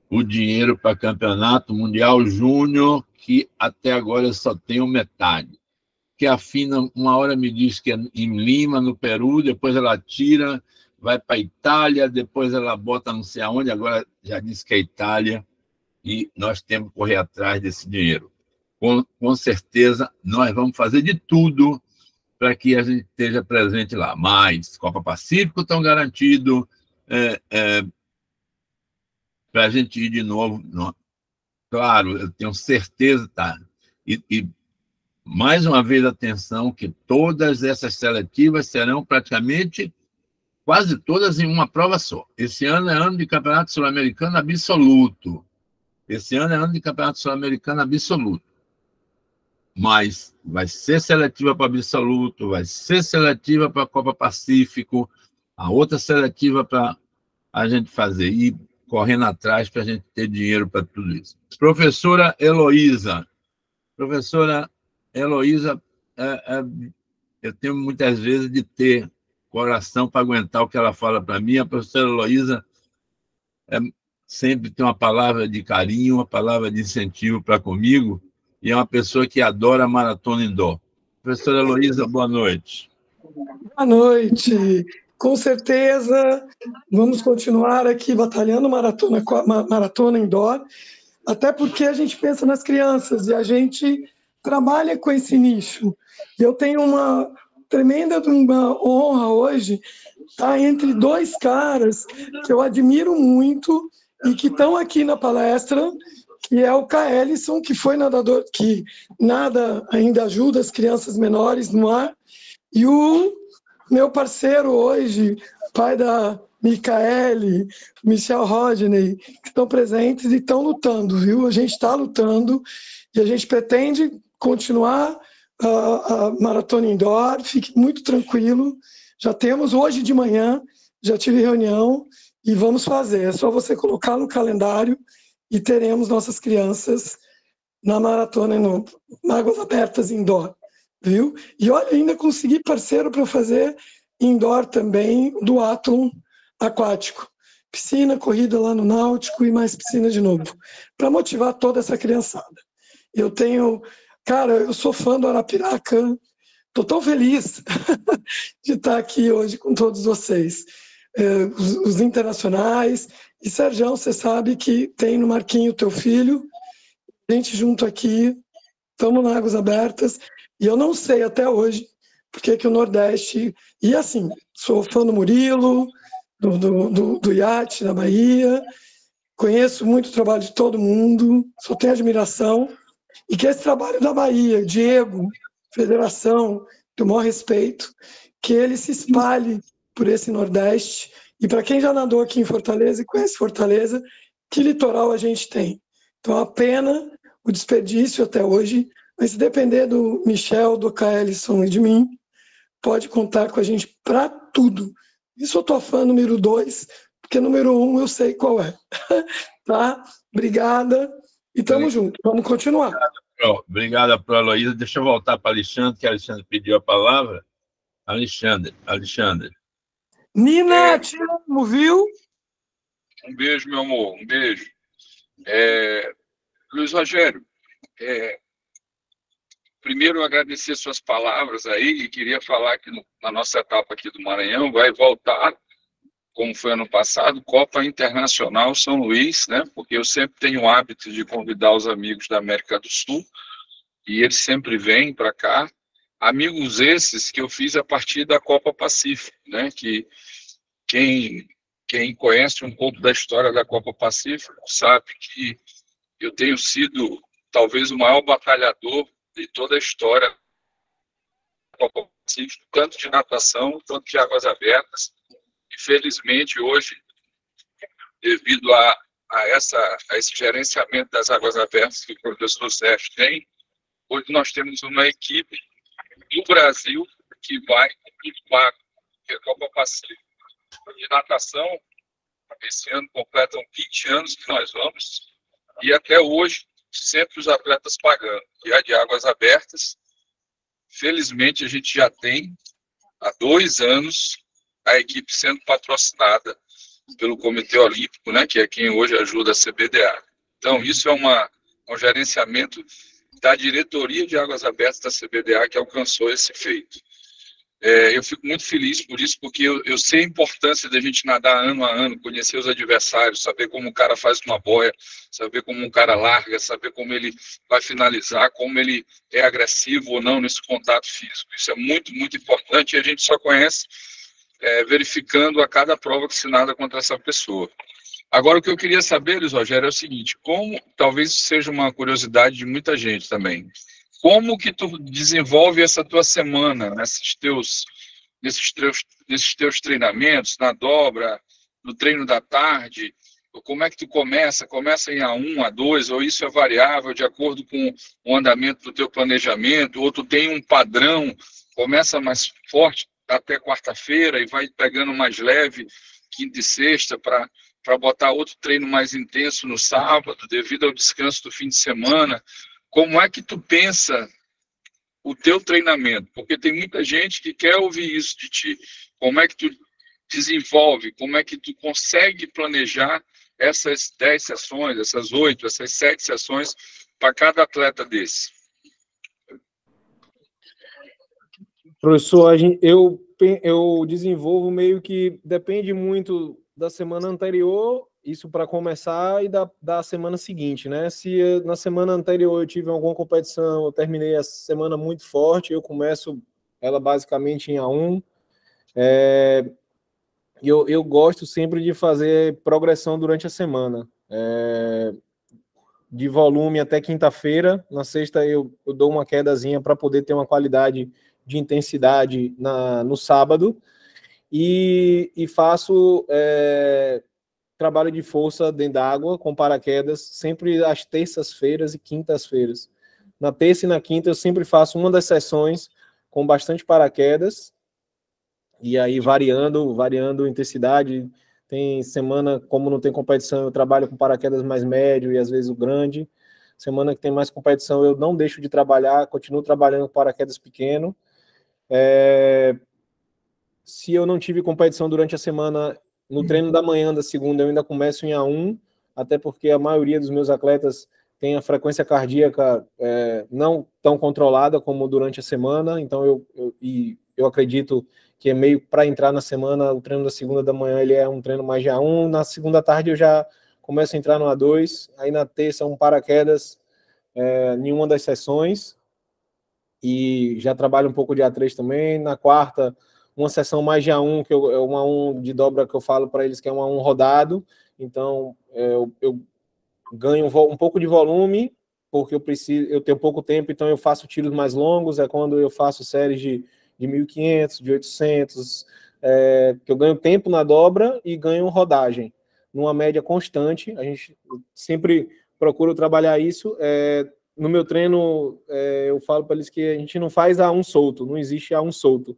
o dinheiro para Campeonato Mundial Júnior, que até agora eu só tenho metade. Que a FINA, uma hora me diz que é em Lima, no Peru, depois ela tira, vai para a Itália, depois ela bota não sei aonde, agora já disse que é Itália, e nós temos que correr atrás desse dinheiro. Com certeza, nós vamos fazer de tudo para que a gente esteja presente lá. Mas Copa Pacífico estão garantido, para a gente ir de novo. Não. Claro, eu tenho certeza, tá? E mais uma vez, atenção, que todas essas seletivas serão praticamente quase todas em uma prova só. Esse ano é ano de Campeonato Sul-Americano absoluto. Esse ano é ano de Campeonato Sul-Americano absoluto. Mas vai ser seletiva para absoluto, vai ser seletiva para a Copa Pacífico, a outra seletiva para a gente fazer. E correndo atrás para a gente ter dinheiro para tudo isso. Professora Heloísa. Professora Heloísa, eu tenho muitas vezes de ter coração para aguentar o que ela fala para mim. A professora Heloísa sempre tem uma palavra de carinho, uma palavra de incentivo para comigo, e é uma pessoa que adora maratona indoor. Professora Heloísa, boa noite. Boa noite. Com certeza, vamos continuar aqui batalhando maratona indoor, até porque a gente pensa nas crianças e a gente trabalha com esse nicho. Eu tenho uma tremenda honra hoje estar entre dois caras que eu admiro muito e que estão aqui na palestra, que é o Kaelison, que foi nadador, que nada ainda ajuda as crianças menores no mar, e o meu parceiro hoje, pai da Micaele, Michel Rodney, que estão presentes e estão lutando, viu? A gente está lutando e a gente pretende continuar a maratona indoor. Fique muito tranquilo. Já temos hoje de manhã, já tive reunião e vamos fazer. É só você colocar no calendário e teremos nossas crianças na maratona em Águas Abertas indoor, viu? E olha, ainda consegui parceiro para fazer indoor também do Atom aquático. Piscina, corrida lá no Náutico e mais piscina de novo, para motivar toda essa criançada. Eu sou fã do Arapiraca, estou tão feliz de estar aqui hoje com todos vocês. Os internacionais, e Serjão, você sabe que tem no Marquinho teu filho, a gente junto aqui, estamos na Águas Abertas, e eu não sei até hoje porque que o Nordeste... E assim, sou fã do Murilo, do iate da Bahia, conheço muito o trabalho de todo mundo, só tenho admiração, e que esse trabalho da Bahia, Diego, Federação, do maior respeito, que ele se espalhe por esse Nordeste, e para quem já nadou aqui em Fortaleza e conhece Fortaleza, que litoral a gente tem. Então, a pena, o desperdício até hoje, mas se depender do Michel, do Kaelison e de mim, pode contar com a gente para tudo. Isso eu tô fã número 2, porque número 1 eu sei qual é. Tá? Obrigada e tamo junto. Vamos continuar. Obrigada, Pro Heloísa. Deixa eu voltar para Alexandre, que a Alexandre pediu a palavra. Alexandre. Nina, te amo, viu? Um beijo, meu amor, um beijo. Luiz Rogério, primeiro agradecer suas palavras aí e queria falar que na nossa etapa aqui do Maranhão vai voltar, como foi ano passado, Copa Internacional São Luís, né? Porque eu sempre tenho o hábito de convidar os amigos da América do Sul e eles sempre vêm para cá. Amigos esses que eu fiz a partir da Copa Pacífico, né? Que quem conhece um pouco da história da Copa Pacífico sabe que eu tenho sido talvez o maior batalhador de toda a história da Copa Pacífico, tanto de natação quanto de águas abertas. Infelizmente, hoje, devido a esse gerenciamento das águas abertas que o professor Sérgio tem, hoje nós temos uma equipe do Brasil que vai participar da Copa Pacífico de natação. Esse ano completam 20 anos que nós vamos, e até hoje, sempre os atletas pagando. E a de águas abertas, felizmente, a gente já tem, há 2 anos, a equipe sendo patrocinada pelo Comitê Olímpico, né, que é quem hoje ajuda a CBDA. Então, isso é um gerenciamento da diretoria de águas abertas da CBDA que alcançou esse feito. Eu fico muito feliz por isso, porque eu sei a importância da gente nadar ano a ano, conhecer os adversários, saber como o cara faz uma boia, saber como um cara larga, saber como ele vai finalizar, como ele é agressivo ou não nesse contato físico. Isso é muito, muito importante e a gente só conhece verificando a cada prova que se nada contra essa pessoa. Agora, o que eu queria saber, Luiz Rogério, é o seguinte, talvez seja uma curiosidade de muita gente também, como que tu desenvolve essa tua semana nesses teus treinamentos, na dobra, no treino da tarde? Como é que tu começa? Começa em A1, A2, ou isso é variável de acordo com o andamento do teu planejamento, ou tu tem um padrão, começa mais forte até quarta-feira e vai pegando mais leve quinta e sexta para botar outro treino mais intenso no sábado, devido ao descanso do fim de semana. Como é que tu pensa o teu treinamento? Porque tem muita gente que quer ouvir isso de ti. Como é que tu desenvolve? Como é que tu consegue planejar essas 10 sessões, essas 8, essas 7 sessões para cada atleta desse? Professor, eu desenvolvo meio que depende muito da semana anterior, isso para começar, e da semana seguinte, né? Se na semana anterior eu tive alguma competição, eu terminei a semana muito forte, eu começo ela basicamente em A1. Eu gosto sempre de fazer progressão durante a semana, de volume até quinta-feira. Na sexta eu dou uma quedazinha para poder ter uma qualidade de intensidade no sábado, e faço trabalho de força dentro d'água com paraquedas sempre às terças-feiras e quintas-feiras. Na terça e na quinta eu sempre faço uma das sessões com bastante paraquedas, e aí variando intensidade. Tem semana, como não tem competição, eu trabalho com paraquedas mais médio e às vezes o grande. Semana que tem mais competição, eu não deixo de trabalhar, continuo trabalhando com paraquedas pequeno. Se eu não tive competição durante a semana, no treino da manhã da segunda eu ainda começo em A1, até porque a maioria dos meus atletas tem a frequência cardíaca não tão controlada como durante a semana, então eu acredito que é meio para entrar na semana, o treino da segunda da manhã ele é um treino mais de A1, na segunda tarde eu já começo a entrar no A2, aí na terça um paraquedas em uma das sessões, e já trabalho um pouco de A3 também. Na quarta, uma sessão mais de A1, que é um A1 de dobra que eu falo para eles que é um A1 rodado, então eu ganho um pouco de volume, porque eu tenho pouco tempo, então eu faço tiros mais longos, é quando eu faço séries de 1.500, de 800, que eu ganho tempo na dobra e ganho rodagem, numa média constante. A gente sempre procura trabalhar isso. No meu treino, eu falo para eles que a gente não faz A1 solto, não existe A1 solto.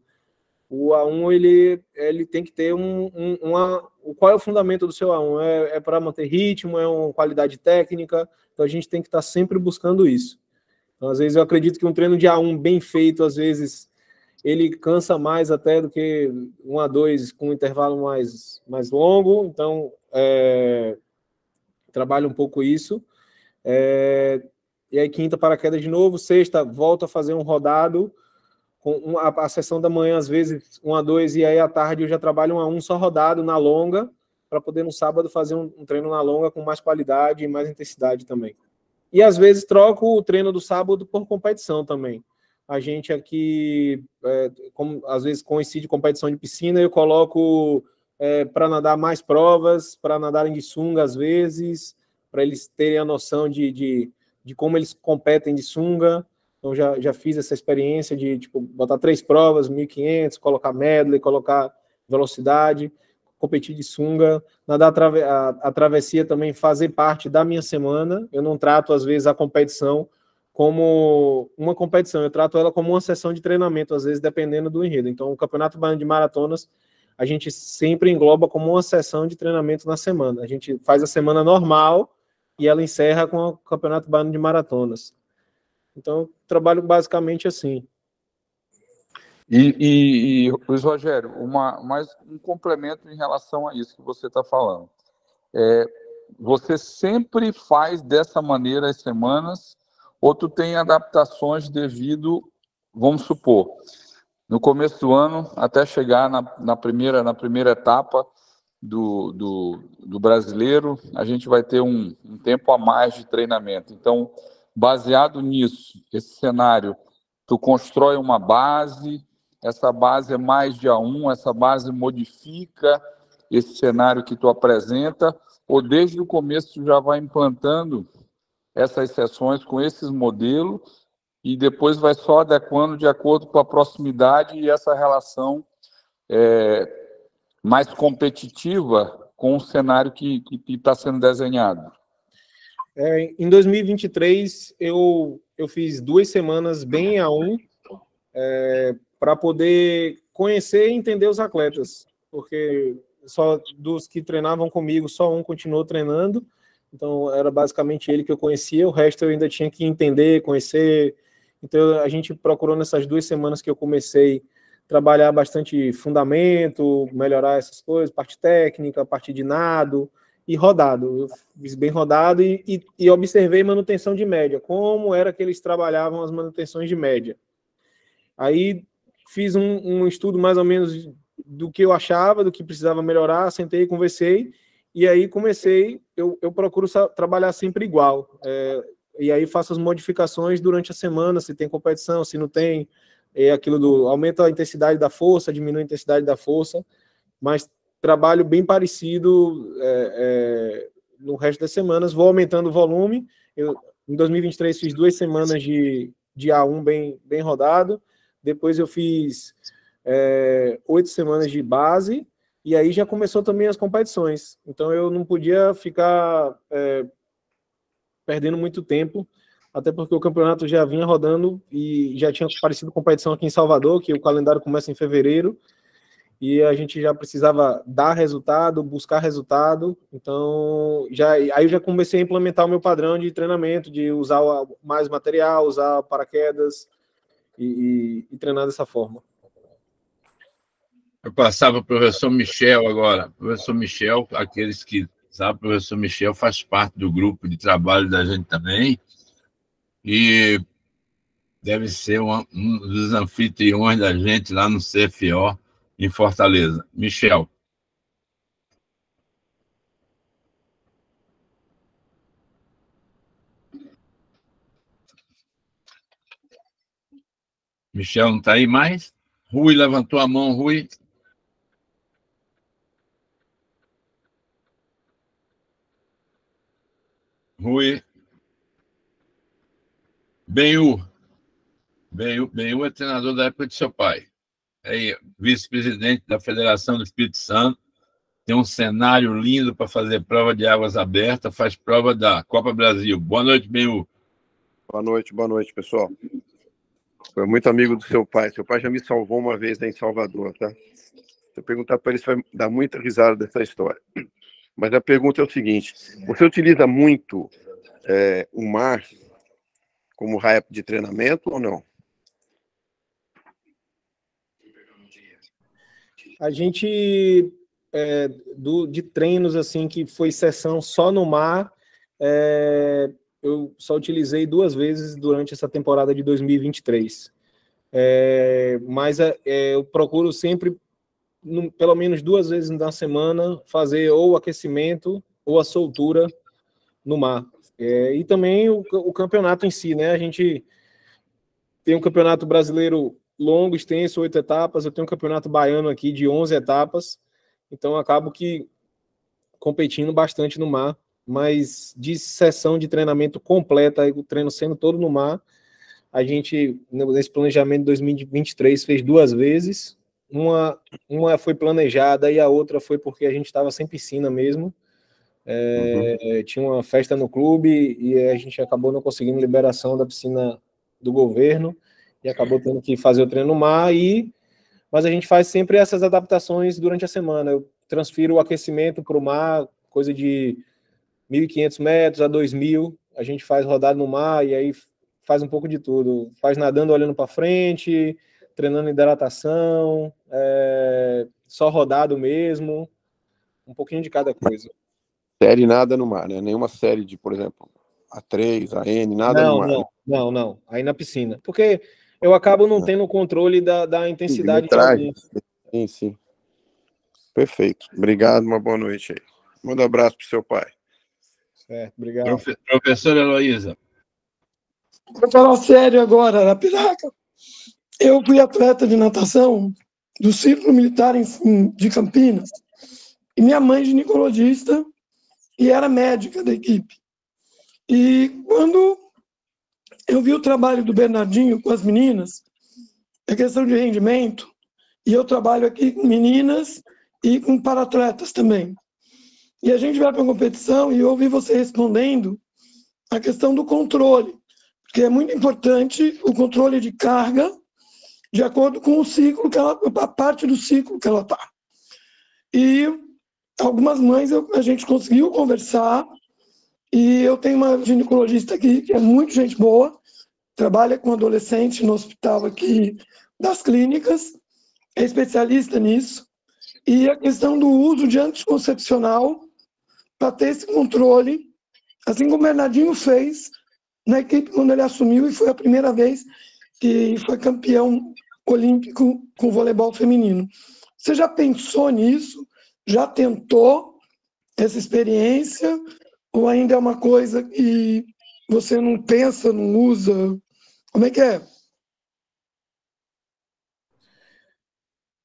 O A1, ele tem que ter qual é o fundamento do seu A1? É para manter ritmo, é uma qualidade técnica, então a gente tem que estar sempre buscando isso. Então, às vezes, eu acredito que um treino de A1 bem feito, às vezes, ele cansa mais até do que um A2 com um intervalo mais longo, então, trabalho um pouco isso. E aí, quinta, paraquedas de novo, sexta, volto a fazer um rodado, com a sessão da manhã, às vezes, 1 a 2, e aí à tarde eu já trabalho 1 a 1 só rodado na longa, para poder no sábado fazer um treino na longa com mais qualidade e mais intensidade também. E às vezes troco o treino do sábado por competição também. A gente aqui, como às vezes coincide competição de piscina, eu coloco para nadar mais provas, para nadarem de sunga às vezes, para eles terem a noção de como eles competem de sunga. Então, já fiz essa experiência de botar 3 provas, 1.500, colocar medley, colocar velocidade, competir de sunga. Nadar a travessia também fazer parte da minha semana. Eu não trato, às vezes, a competição como uma competição, eu trato ela como uma sessão de treinamento, às vezes, dependendo do enredo. Então, o Campeonato Baiano de Maratonas, a gente sempre engloba como uma sessão de treinamento na semana. A gente faz a semana normal e ela encerra com o Campeonato Baiano de Maratonas. Então, eu trabalho basicamente assim. E Luiz Rogério, mais um complemento em relação a isso que você está falando. Você sempre faz dessa maneira as semanas, ou tu tem adaptações devido, vamos supor, no começo do ano, até chegar na primeira etapa do brasileiro, a gente vai ter um tempo a mais de treinamento. Então, baseado nisso, esse cenário, tu constrói uma base, essa base é mais de A1, essa base modifica esse cenário que tu apresenta, ou desde o começo tu já vai implantando essas sessões com esses modelos e depois vai só adequando de acordo com a proximidade e essa relação mais competitiva com o cenário que está sendo desenhado. Em 2023, eu fiz 2 semanas bem A1 para poder conhecer e entender os atletas, porque só dos que treinavam comigo, só um continuou treinando, então era basicamente ele que eu conhecia, o resto eu ainda tinha que entender, conhecer. Então a gente procurou nessas 2 semanas que eu comecei trabalhar bastante fundamento, melhorar essas coisas, parte técnica, parte de nado e rodado. Eu fiz bem rodado e observei manutenção de média, como era que eles trabalhavam as manutenções de média. Aí fiz um estudo mais ou menos do que eu achava, do que precisava melhorar, sentei, conversei, e aí comecei, eu procuro trabalhar sempre igual, e aí faço as modificações durante a semana, se tem competição, se não tem, aquilo aumenta a intensidade da força, diminui a intensidade da força, mas trabalho bem parecido no resto das semanas, vou aumentando o volume. Em 2023 fiz 2 semanas de A1 bem rodado, depois eu fiz 8 semanas de base, e aí já começou também as competições. Então eu não podia ficar perdendo muito tempo, até porque o campeonato já vinha rodando e já tinha aparecido competição aqui em Salvador, que o calendário começa em fevereiro, e a gente já precisava dar resultado, buscar resultado. Então aí eu já comecei a implementar o meu padrão de treinamento, de usar mais material, usar paraquedas e treinar dessa forma. Eu passava para o professor Michel agora. Professor Michel, aqueles que sabem, o professor Michel faz parte do grupo de trabalho da gente também, e deve ser um dos anfitriões da gente lá no CFO, em Fortaleza. Michel. Michel não está aí mais? Rui levantou a mão, Rui. Rui. Benhu é treinador da época de seu pai. É vice-presidente da Federação do Espírito Santo. Tem um cenário lindo para fazer prova de águas abertas. Faz prova da Copa Brasil. Boa noite, Benhu. Boa noite, pessoal. Foi muito amigo do seu pai. Seu pai já me salvou uma vez em Salvador, tá? Se eu perguntar para ele, você vai dar muita risada dessa história. Mas a pergunta é o seguinte: você utiliza muito o mar como raia de treinamento ou não? A gente, de treinos assim, que foi sessão só no mar, eu só utilizei 2 vezes durante essa temporada de 2023. Mas eu procuro sempre, pelo menos 2 vezes na semana, fazer ou o aquecimento ou a soltura no mar. E também o campeonato em si, né? A gente tem um campeonato brasileiro longo, extenso, 8 etapas. Eu tenho um campeonato baiano aqui de 11 etapas. Então, eu acabo que competindo bastante no mar. Mas de sessão de treinamento completa, o treino sendo todo no mar, a gente, nesse planejamento de 2023, fez 2 vezes. Uma foi planejada e a outra foi porque a gente estava sem piscina mesmo. Tinha uma festa no clube e a gente acabou não conseguindo liberação da piscina do governo e acabou tendo que fazer o treino no mar. Mas a gente faz sempre essas adaptações durante a semana. Eu transfiro o aquecimento para o mar, coisa de 1.500 metros a 2.000. A gente faz rodada no mar e aí faz um pouco de tudo. Faz nadando, olhando para frente, treinando hidratação, só rodado mesmo, um pouquinho de cada coisa. Série nada no mar, né? Nenhuma série de, por exemplo, A3, AN, nada no mar. Não. Aí na piscina. Porque eu acabo não tendo controle da intensidade de alguns. Sim, sim. Perfeito. Obrigado, uma boa noite aí. Manda um abraço para o seu pai. Certo, obrigado. Professora Heloísa. Vou falar sério agora, Arapiraca. Eu fui atleta de natação do Círculo Militar de Campinas, e minha mãe é ginecologista e era médica da equipe. E quando eu vi o trabalho do Bernardinho com as meninas, a questão de rendimento, e eu trabalho aqui com meninas e com paratletas também. E a gente vai para a competição e eu ouvi você respondendo a questão do controle, porque é muito importante o controle de carga de acordo com o ciclo, a parte do ciclo que ela está. E algumas mães a gente conseguiu conversar, e eu tenho uma ginecologista aqui que é muito gente boa, trabalha com adolescente no hospital aqui das clínicas, é especialista nisso, e a questão do uso de anticoncepcional para ter esse controle, assim como o Bernardinho fez na equipe quando ele assumiu, e foi a primeira vez que foi campeão olímpico com voleibol feminino. Você já pensou nisso? Já tentou essa experiência? Ou ainda é uma coisa que você não pensa, não usa? Como é que é?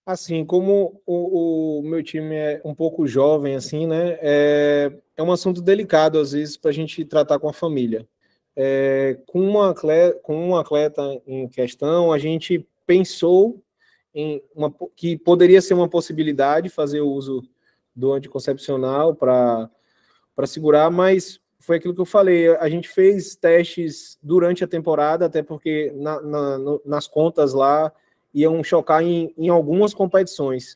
Assim, como o meu time é um pouco jovem, assim, né? É um assunto delicado, às vezes, para a gente tratar com a família. Com um atleta em questão, a gente pensou em que poderia ser uma possibilidade fazer o uso do anticoncepcional para segurar, mas foi aquilo que eu falei, a gente fez testes durante a temporada, até porque nas contas lá iam chocar em algumas competições.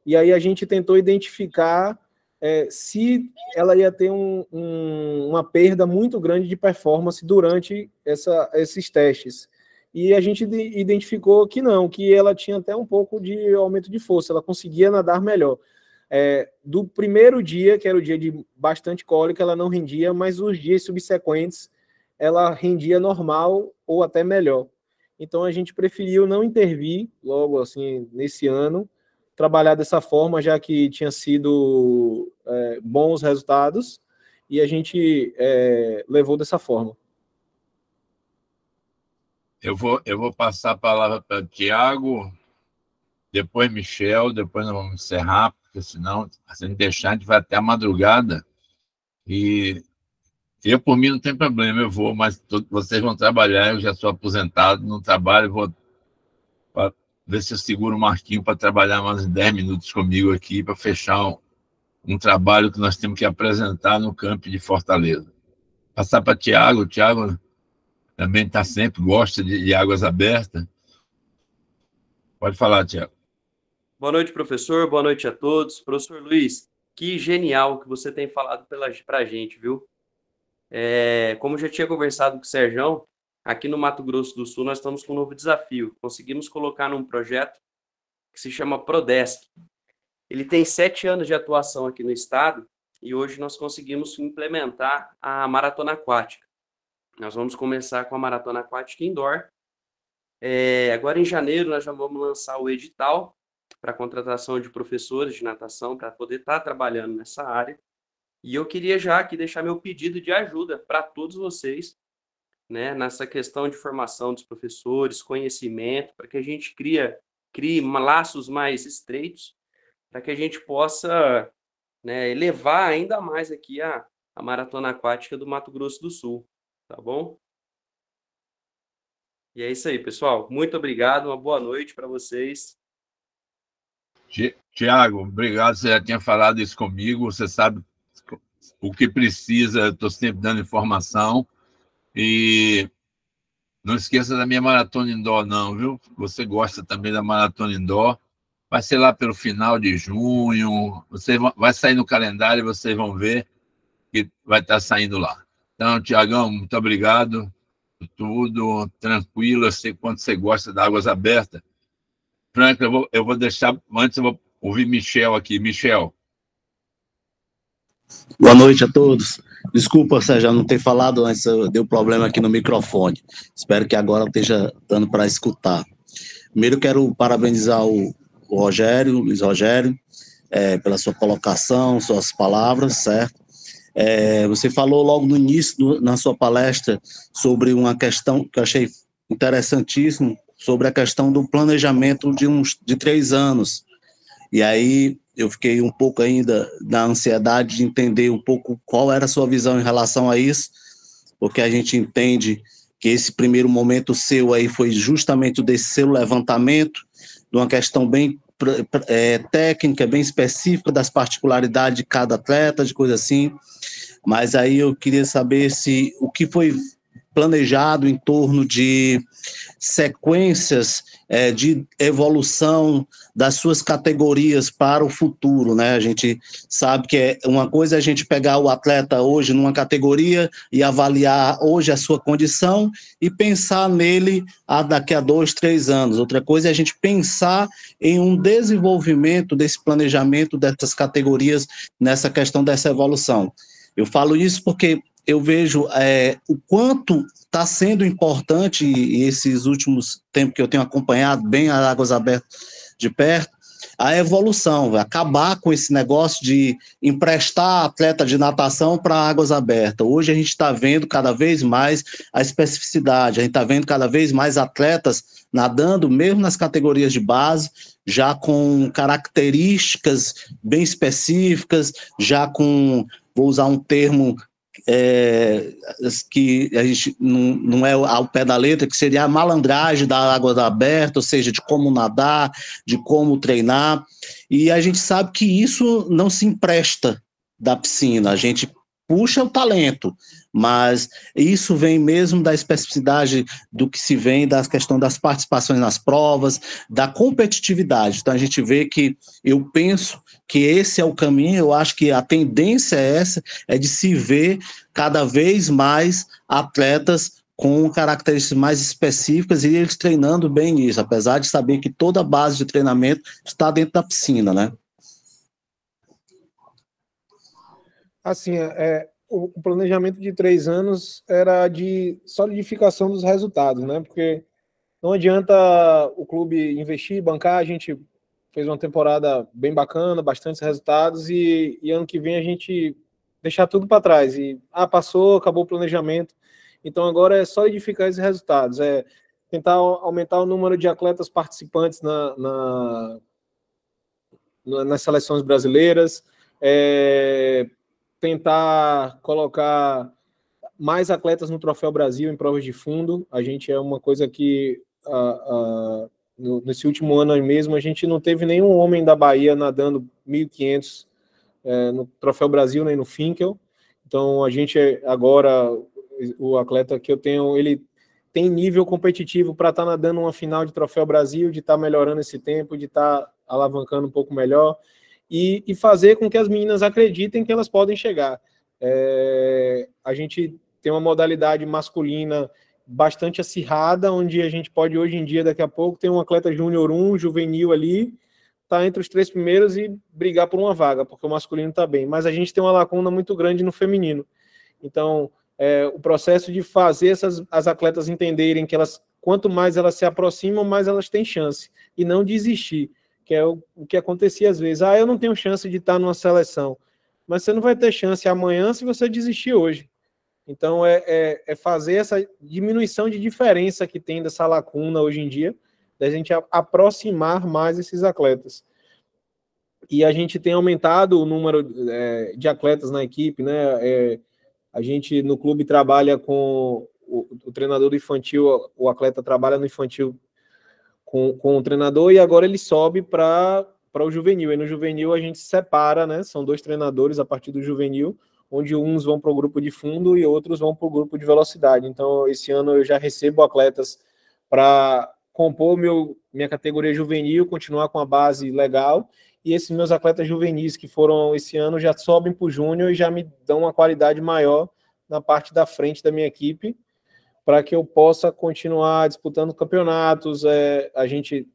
E aí a gente tentou identificar se ela ia ter uma perda muito grande de performance durante esses testes. E a gente identificou que não, que ela tinha até um pouco de aumento de força, ela conseguia nadar melhor. Do primeiro dia, que era o dia de bastante cólica, ela não rendia, mas os dias subsequentes ela rendia normal ou até melhor. Então a gente preferiu não intervir logo assim nesse ano, trabalhar dessa forma, já que tinha sido bons resultados, e a gente levou dessa forma. Eu vou passar a palavra para Tiago, depois Michel, depois nós vamos encerrar, porque senão, se a gente deixar, a gente vai até a madrugada. E eu, por mim, não tem problema, eu vou, mas vocês vão trabalhar, eu já sou aposentado, não trabalho, vou ver se eu seguro o Marquinho para trabalhar mais 10 minutos comigo aqui, para fechar um trabalho que nós temos que apresentar no campo de Fortaleza. Passar para Tiago. O Tiago também está sempre, gosta de águas abertas. Pode falar, Tiago. Boa noite, professor. Boa noite a todos. Professor Luiz, que genial que você tem falado para a gente, viu? Como eu já tinha conversado com o Serjão, aqui no Mato Grosso do Sul nós estamos com um novo desafio. Conseguimos colocar num projeto que se chama Prodesc. Ele tem 7 anos de atuação aqui no estado e hoje nós conseguimos implementar a maratona aquática. Nós vamos começar com a maratona aquática indoor. Agora em janeiro nós já vamos lançar o edital para contratação de professores de natação para poder estar trabalhando nessa área. E eu queria já aqui deixar meu pedido de ajuda para todos vocês, né, nessa questão de formação dos professores, conhecimento, para que a gente crie laços mais estreitos, para que a gente possa, né, elevar ainda mais aqui a maratona aquática do Mato Grosso do Sul, tá bom? E é isso aí, pessoal. Muito obrigado, uma boa noite para vocês. Tiago, obrigado, você já tinha falado isso comigo, você sabe o que precisa, eu estou sempre dando informação. E não esqueça da minha maratona indoor, não, viu? Você gosta também da maratona indoor. Vai ser lá pelo final de junho. Vai sair no calendário e vocês vão ver que vai estar saindo lá. Então, Tiagão, muito obrigado por tudo. Tranquilo, eu sei quanto você gosta de águas abertas. Frank, eu vou deixar... Antes eu vou ouvir Michel aqui. Michel. Boa noite a todos. Desculpa, Sérgio, não ter falado antes, deu problema aqui no microfone. Espero que agora esteja dando para escutar. Primeiro, quero parabenizar o Rogério, Luiz Rogério, pela sua colocação, suas palavras, certo? Você falou logo no início, na sua palestra, sobre uma questão que eu achei interessantíssimo, sobre a questão do planejamento de 3 anos. E aí eu fiquei um pouco ainda na ansiedade de entender um pouco qual era a sua visão em relação a isso, porque a gente entende que esse primeiro momento seu aí foi justamente desse seu levantamento, de uma questão bem técnica, bem específica das particularidades de cada atleta, de coisa assim, mas aí eu queria saber se o que foi planejado em torno de sequências de evolução das suas categorias para o futuro, né? A gente sabe que uma coisa é a gente pegar o atleta hoje numa categoria e avaliar hoje a sua condição e pensar nele daqui a 2, 3 anos. Outra coisa é a gente pensar em um desenvolvimento desse planejamento dessas categorias nessa questão dessa evolução. Eu falo isso porque eu vejo o quanto está sendo importante, esses últimos tempos que eu tenho acompanhado bem as Águas Abertas de perto, a evolução, acabar com esse negócio de emprestar atleta de natação para Águas Abertas. Hoje a gente está vendo cada vez mais a especificidade, a gente está vendo cada vez mais atletas nadando, mesmo nas categorias de base, já com características bem específicas, já com, vou usar um termo que a gente não é ao pé da letra, que seria a malandragem da água aberta, ou seja, de como nadar, de como treinar, e a gente sabe que isso não se empresta da piscina, a gente puxa o talento, mas isso vem mesmo da especificidade do que se vem da questão das participações nas provas, da competitividade. Então a gente vê que, eu penso que esse é o caminho, eu acho que a tendência é de se ver cada vez mais atletas com características mais específicas e eles treinando bem isso, apesar de saber que toda a base de treinamento está dentro da piscina, né? Assim, o planejamento de 3 anos era de solidificação dos resultados, né? Porque não adianta o clube investir, bancar, a gente fez uma temporada bem bacana, bastantes resultados, e ano que vem a gente deixar tudo para trás. E passou, acabou o planejamento. Então agora é solidificar esses resultados, tentar aumentar o número de atletas participantes nas seleções brasileiras, tentar colocar mais atletas no Troféu Brasil em provas de fundo. A gente é uma coisa que nesse último ano mesmo a gente não teve nenhum homem da Bahia nadando 1.500 no Troféu Brasil nem no Finkel. Então a gente agora, o atleta que eu tenho, ele tem nível competitivo para estar nadando uma final de Troféu Brasil, de estar melhorando esse tempo, de estar alavancando um pouco melhor. E fazer com que as meninas acreditem que elas podem chegar. A gente tem uma modalidade masculina bastante acirrada, onde a gente pode, hoje em dia, daqui a pouco, ter um atleta júnior 1, juvenil ali, tá entre os 3 primeiros e brigar por uma vaga, porque o masculino está bem. Mas a gente tem uma lacuna muito grande no feminino. Então, o processo de fazer as atletas entenderem que quanto mais elas se aproximam, mais elas têm chance, e não desistir, que é o que acontecia às vezes. Eu não tenho chance de estar numa seleção, mas você não vai ter chance amanhã se você desistir hoje. Então, fazer essa diminuição de diferença que tem dessa lacuna hoje em dia, da gente aproximar mais esses atletas. E a gente tem aumentado o número de atletas na equipe, né? A gente, no clube, trabalha com o treinador do infantil, o atleta trabalha no infantil com o treinador, e agora ele sobe para o juvenil. E no juvenil a gente separa, né? São 2 treinadores a partir do juvenil, onde uns vão para o grupo de fundo e outros vão para o grupo de velocidade. Então, esse ano eu já recebo atletas para compor minha categoria juvenil, continuar com a base legal, e esses meus atletas juvenis que foram esse ano já sobem para o júnior e já me dão uma qualidade maior na parte da frente da minha equipe, para que eu possa continuar disputando campeonatos. A gente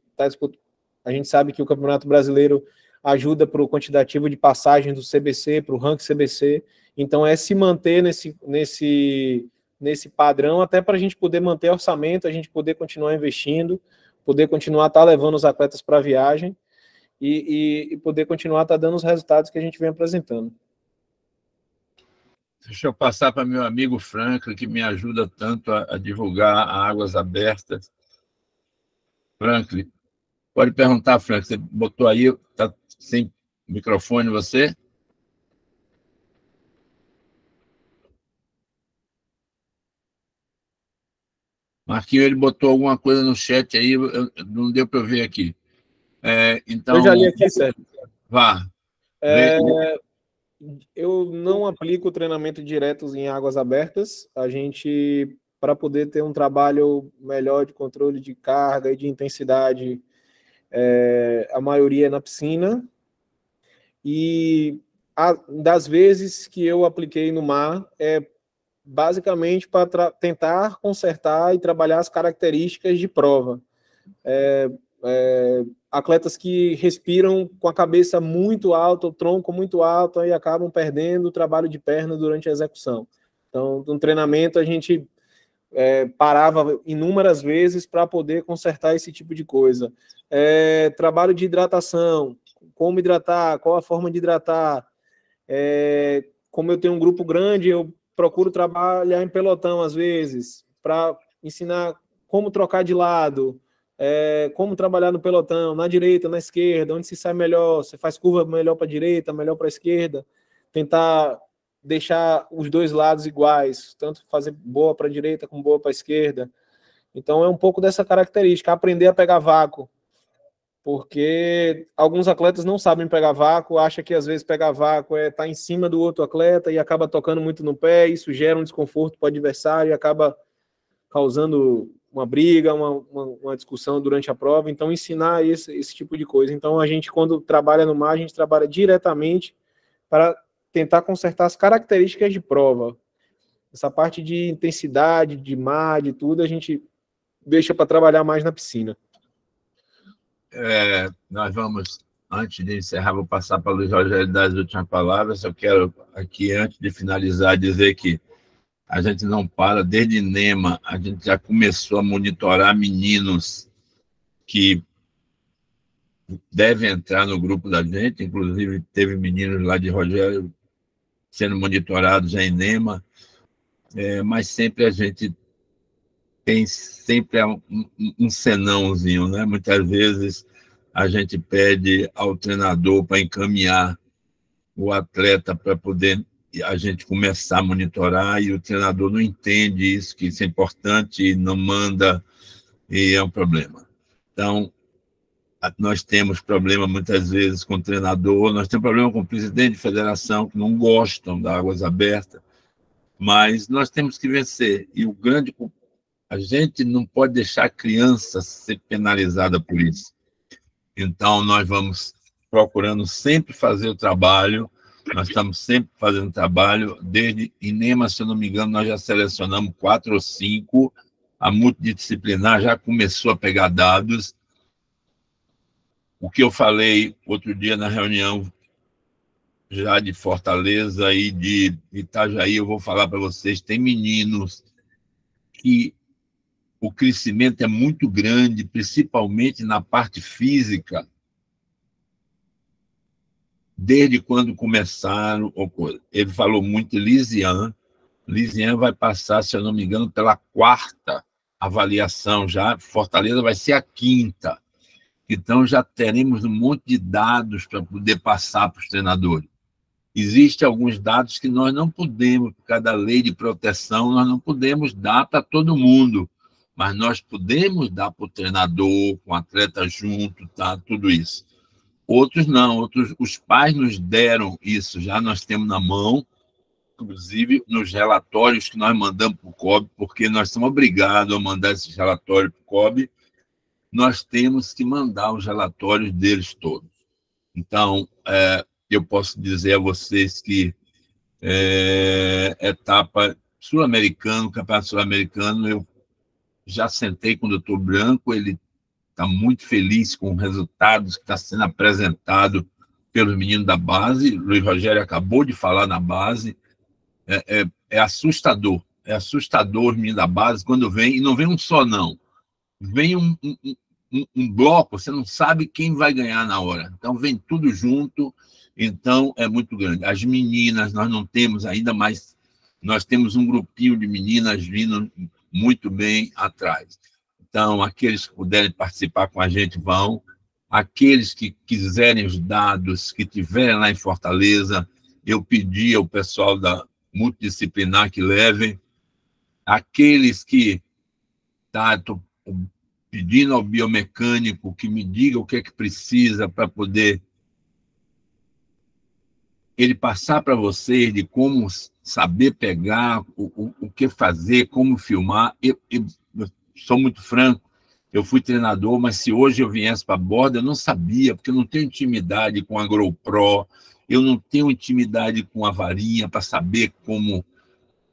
sabe que o Campeonato Brasileiro ajuda para o quantitativo de passagem do CBC, para o ranking CBC, Então, é se manter nesse padrão, até para a gente poder manter orçamento, a gente poder continuar investindo, poder continuar levando os atletas para a viagem e poder continuar dando os resultados que a gente vem apresentando. Deixa eu passar para meu amigo Franklin, que me ajuda tanto a divulgar a Águas Abertas. Franklin, pode perguntar, Franklin, você botou aí, está sem microfone você? Marquinhos, ele botou alguma coisa no chat aí, não deu para eu ver aqui. Então, eu já li aqui, Sérgio. Vá. Eu não aplico treinamento direto em águas abertas. A gente, para poder ter um trabalho melhor de controle de carga e de intensidade, a maioria é na piscina. E das vezes que eu apliquei no mar, basicamente para tentar consertar e trabalhar as características de prova. Atletas que respiram com a cabeça muito alta, o tronco muito alto, e acabam perdendo o trabalho de perna durante a execução. Então, no treinamento, a gente parava inúmeras vezes para poder consertar esse tipo de coisa. Trabalho de hidratação, como hidratar, qual a forma de hidratar. Como eu tenho um grupo grande, eu procuro trabalhar em pelotão, às vezes, para ensinar como trocar de lado, como trabalhar no pelotão, na direita, na esquerda, onde se sai melhor, você faz curva melhor para a direita, melhor para a esquerda, tentar deixar os dois lados iguais, tanto fazer boa para a direita como boa para a esquerda. Então é um pouco dessa característica, aprender a pegar vácuo, porque alguns atletas não sabem pegar vácuo, acham que às vezes pegar vácuo é estar em cima do outro atleta e acaba tocando muito no pé, isso gera um desconforto para o adversário e acaba causando uma briga, uma discussão durante a prova. Então, ensinar esse tipo de coisa. Então, a gente, quando trabalha no mar, a gente trabalha diretamente para tentar consertar as características de prova. Essa parte de intensidade, de mar, de tudo, a gente deixa para trabalhar mais na piscina. Nós vamos, antes de encerrar, vou passar para o Luiz Rogério dar as últimas palavras. Eu quero aqui, antes de finalizar, dizer que a gente não para, desde NEMA, a gente já começou a monitorar meninos que devem entrar no grupo da gente, inclusive teve meninos lá de Rogério sendo monitorados já em NEMA, mas sempre a gente tem sempre um senãozinho, né? Muitas vezes a gente pede ao treinador para encaminhar o atleta para poder a gente começar a monitorar, e o treinador não entende isso, que isso é importante, não manda, e é um problema. Então, nós temos problema muitas vezes com o treinador, nós temos problema com o presidente de federação, que não gostam da Águas Abertas, mas nós temos que vencer. E a gente não pode deixar a criança ser penalizada por isso. Então, nós vamos procurando sempre fazer o trabalho, nós estamos sempre fazendo trabalho, desde INEMA, se eu não me engano, nós já selecionamos 4 ou 5, a multidisciplinar já começou a pegar dados. O que eu falei outro dia na reunião já de Fortaleza e de Itajaí, eu vou falar para vocês, tem meninos que o crescimento é muito grande, principalmente na parte física, desde quando começaram. Ele falou muito Lisian. Lisian vai passar, se eu não me engano, pela 4ª avaliação já. Fortaleza vai ser a 5ª. Então, já teremos um monte de dados para poder passar para os treinadores. Existem alguns dados que nós não podemos, por causa da lei de proteção, nós não podemos dar para todo mundo, mas nós podemos dar para o treinador, com o atleta junto, tá? Tudo isso. Outros não, os pais nos deram isso, já nós temos na mão, inclusive nos relatórios que nós mandamos para o COB, porque nós somos obrigados a mandar esses relatórios para o COB, nós temos que mandar os relatórios deles todos. Então, eu posso dizer a vocês que etapa sul-americana, campeonato sul-americano, eu já sentei com o doutor Branco, ele está muito feliz com os resultados que está sendo apresentado pelos meninos da base. Luiz Rogério acabou de falar na base, é assustador. É assustador os meninos da base quando vem, e não vem um só, não. Vem um bloco, você não sabe quem vai ganhar na hora. Então, vem tudo junto, então é muito grande. As meninas, nós não temos ainda mais, nós temos um grupinho de meninas vindo muito bem atrás. Então, aqueles que puderem participar com a gente vão, aqueles que quiserem os dados, que tiverem lá em Fortaleza, eu pedi ao pessoal da multidisciplinar que levem, aqueles que estou pedindo ao biomecânico que me diga o que é que precisa para poder ele passar para vocês de como saber pegar, o que fazer, como filmar. Eu sou muito franco, eu fui treinador, mas se hoje eu viesse para a borda, eu não sabia, porque eu não tenho intimidade com a GoPro, eu não tenho intimidade com a varinha para saber como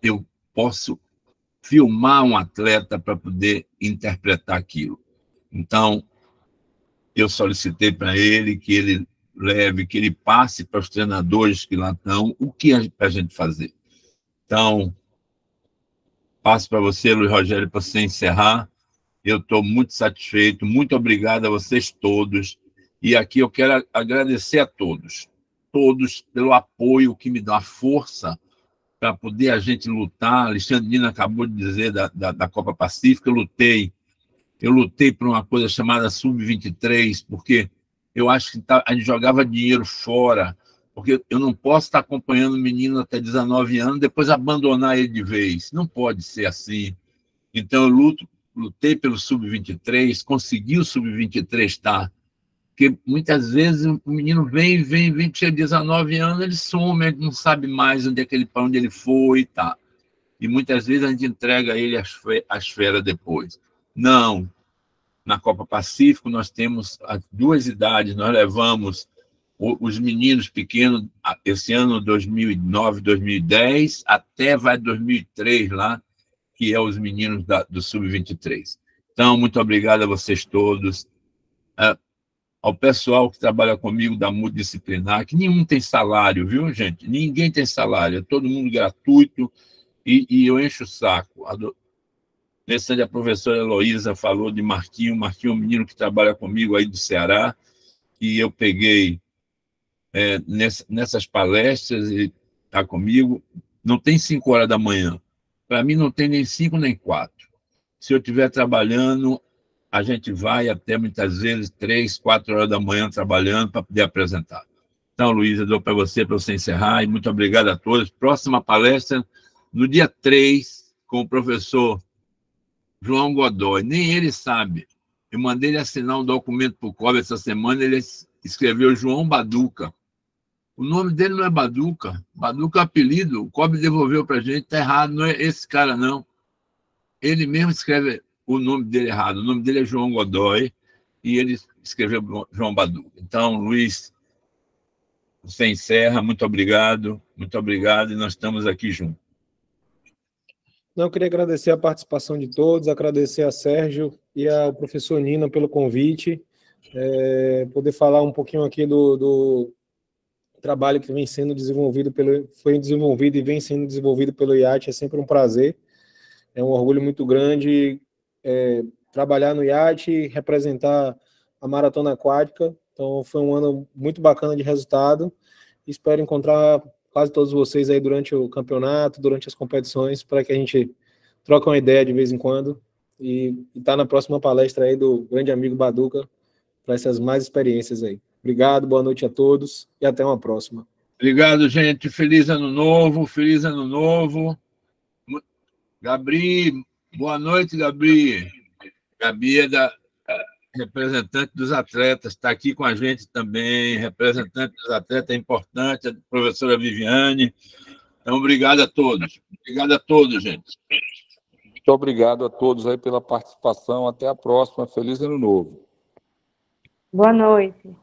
eu posso filmar um atleta para poder interpretar aquilo. Então, eu solicitei para ele que ele leve, que ele passe para os treinadores que lá estão, o que é para a gente fazer. Então, passo para você, Luiz Rogério, para você encerrar. Eu estou muito satisfeito, muito obrigado a vocês todos. E aqui eu quero agradecer a todos pelo apoio que me dá força para poder a gente lutar. Alexandre Nino acabou de dizer da Copa Pacífica, eu lutei por uma coisa chamada Sub-23, porque eu acho que a gente jogava dinheiro fora, porque eu não posso estar acompanhando o menino até 19 anos, depois abandonar ele de vez. Não pode ser assim. Então, eu lutei pelo Sub-23, consegui o Sub-23 tá? Porque muitas vezes o menino vem, chega 19 anos, ele some, a gente não sabe mais para onde ele foi, tá? E muitas vezes a gente entrega ele às feras depois. Não. Na Copa Pacífico, nós temos as duas idades, nós levamos os meninos pequenos, esse ano 2009, 2010, até vai 2003 lá, que é os meninos do Sub-23. Então, muito obrigado a vocês todos. Ao pessoal que trabalha comigo da multidisciplinar, que nenhum tem salário, viu, gente? Ninguém tem salário, é todo mundo gratuito e eu encho o saco. A professora Heloísa falou de Marquinho. Marquinho é um menino que trabalha comigo aí do Ceará, e eu peguei nessas palestras, ele está comigo. Não tem 5 horas da manhã. Para mim, não tem nem 5 nem 4. Se eu estiver trabalhando, a gente vai até, muitas vezes, 3, 4 horas da manhã trabalhando para poder apresentar. Então, Luísa, dou para você encerrar, e muito obrigado a todos. Próxima palestra, no dia 3, com o professor João Godoy. Nem ele sabe. Eu mandei ele assinar um documento para o COB essa semana, ele escreveu João Baduca. O nome dele não é Baduca. Baduca é apelido. O COB devolveu para a gente, está errado, não é esse cara, não. Ele mesmo escreve o nome dele errado. O nome dele é João Godoy e ele escreveu João Baduca. Então, Luiz, você encerra. Muito obrigado, e nós estamos aqui juntos. Eu queria agradecer a participação de todos, agradecer a Sérgio e ao professor Nino pelo convite, poder falar um pouquinho aqui do trabalho que vem sendo desenvolvido foi desenvolvido e vem sendo desenvolvido pelo IAT, é sempre um prazer, é um orgulho muito grande trabalhar no IAT, representar a Maratona Aquática. Então foi um ano muito bacana de resultado, espero encontrar quase todos vocês aí durante o campeonato, durante as competições, para que a gente troque uma ideia de vez em quando e tá na próxima palestra aí do grande amigo Baduca para essas mais experiências aí. Obrigado, boa noite a todos e até uma próxima. Obrigado, gente. Feliz ano novo, feliz ano novo. Gabri, boa noite, Gabri. Gabi é representante dos atletas, está aqui com a gente também, representante dos atletas, é importante, a professora Viviane. Então, obrigado a todos. Obrigado a todos, gente. Muito obrigado a todos aí pela participação. Até a próxima. Feliz ano novo. Boa noite.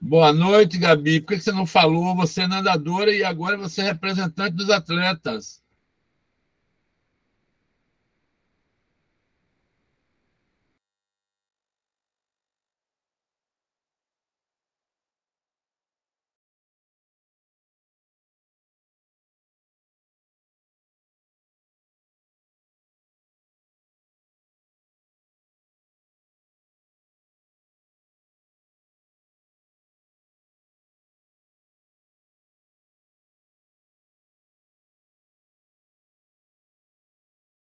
Boa noite, Gabi. Por que você não falou? Você é nadadora e agora você é representante dos atletas.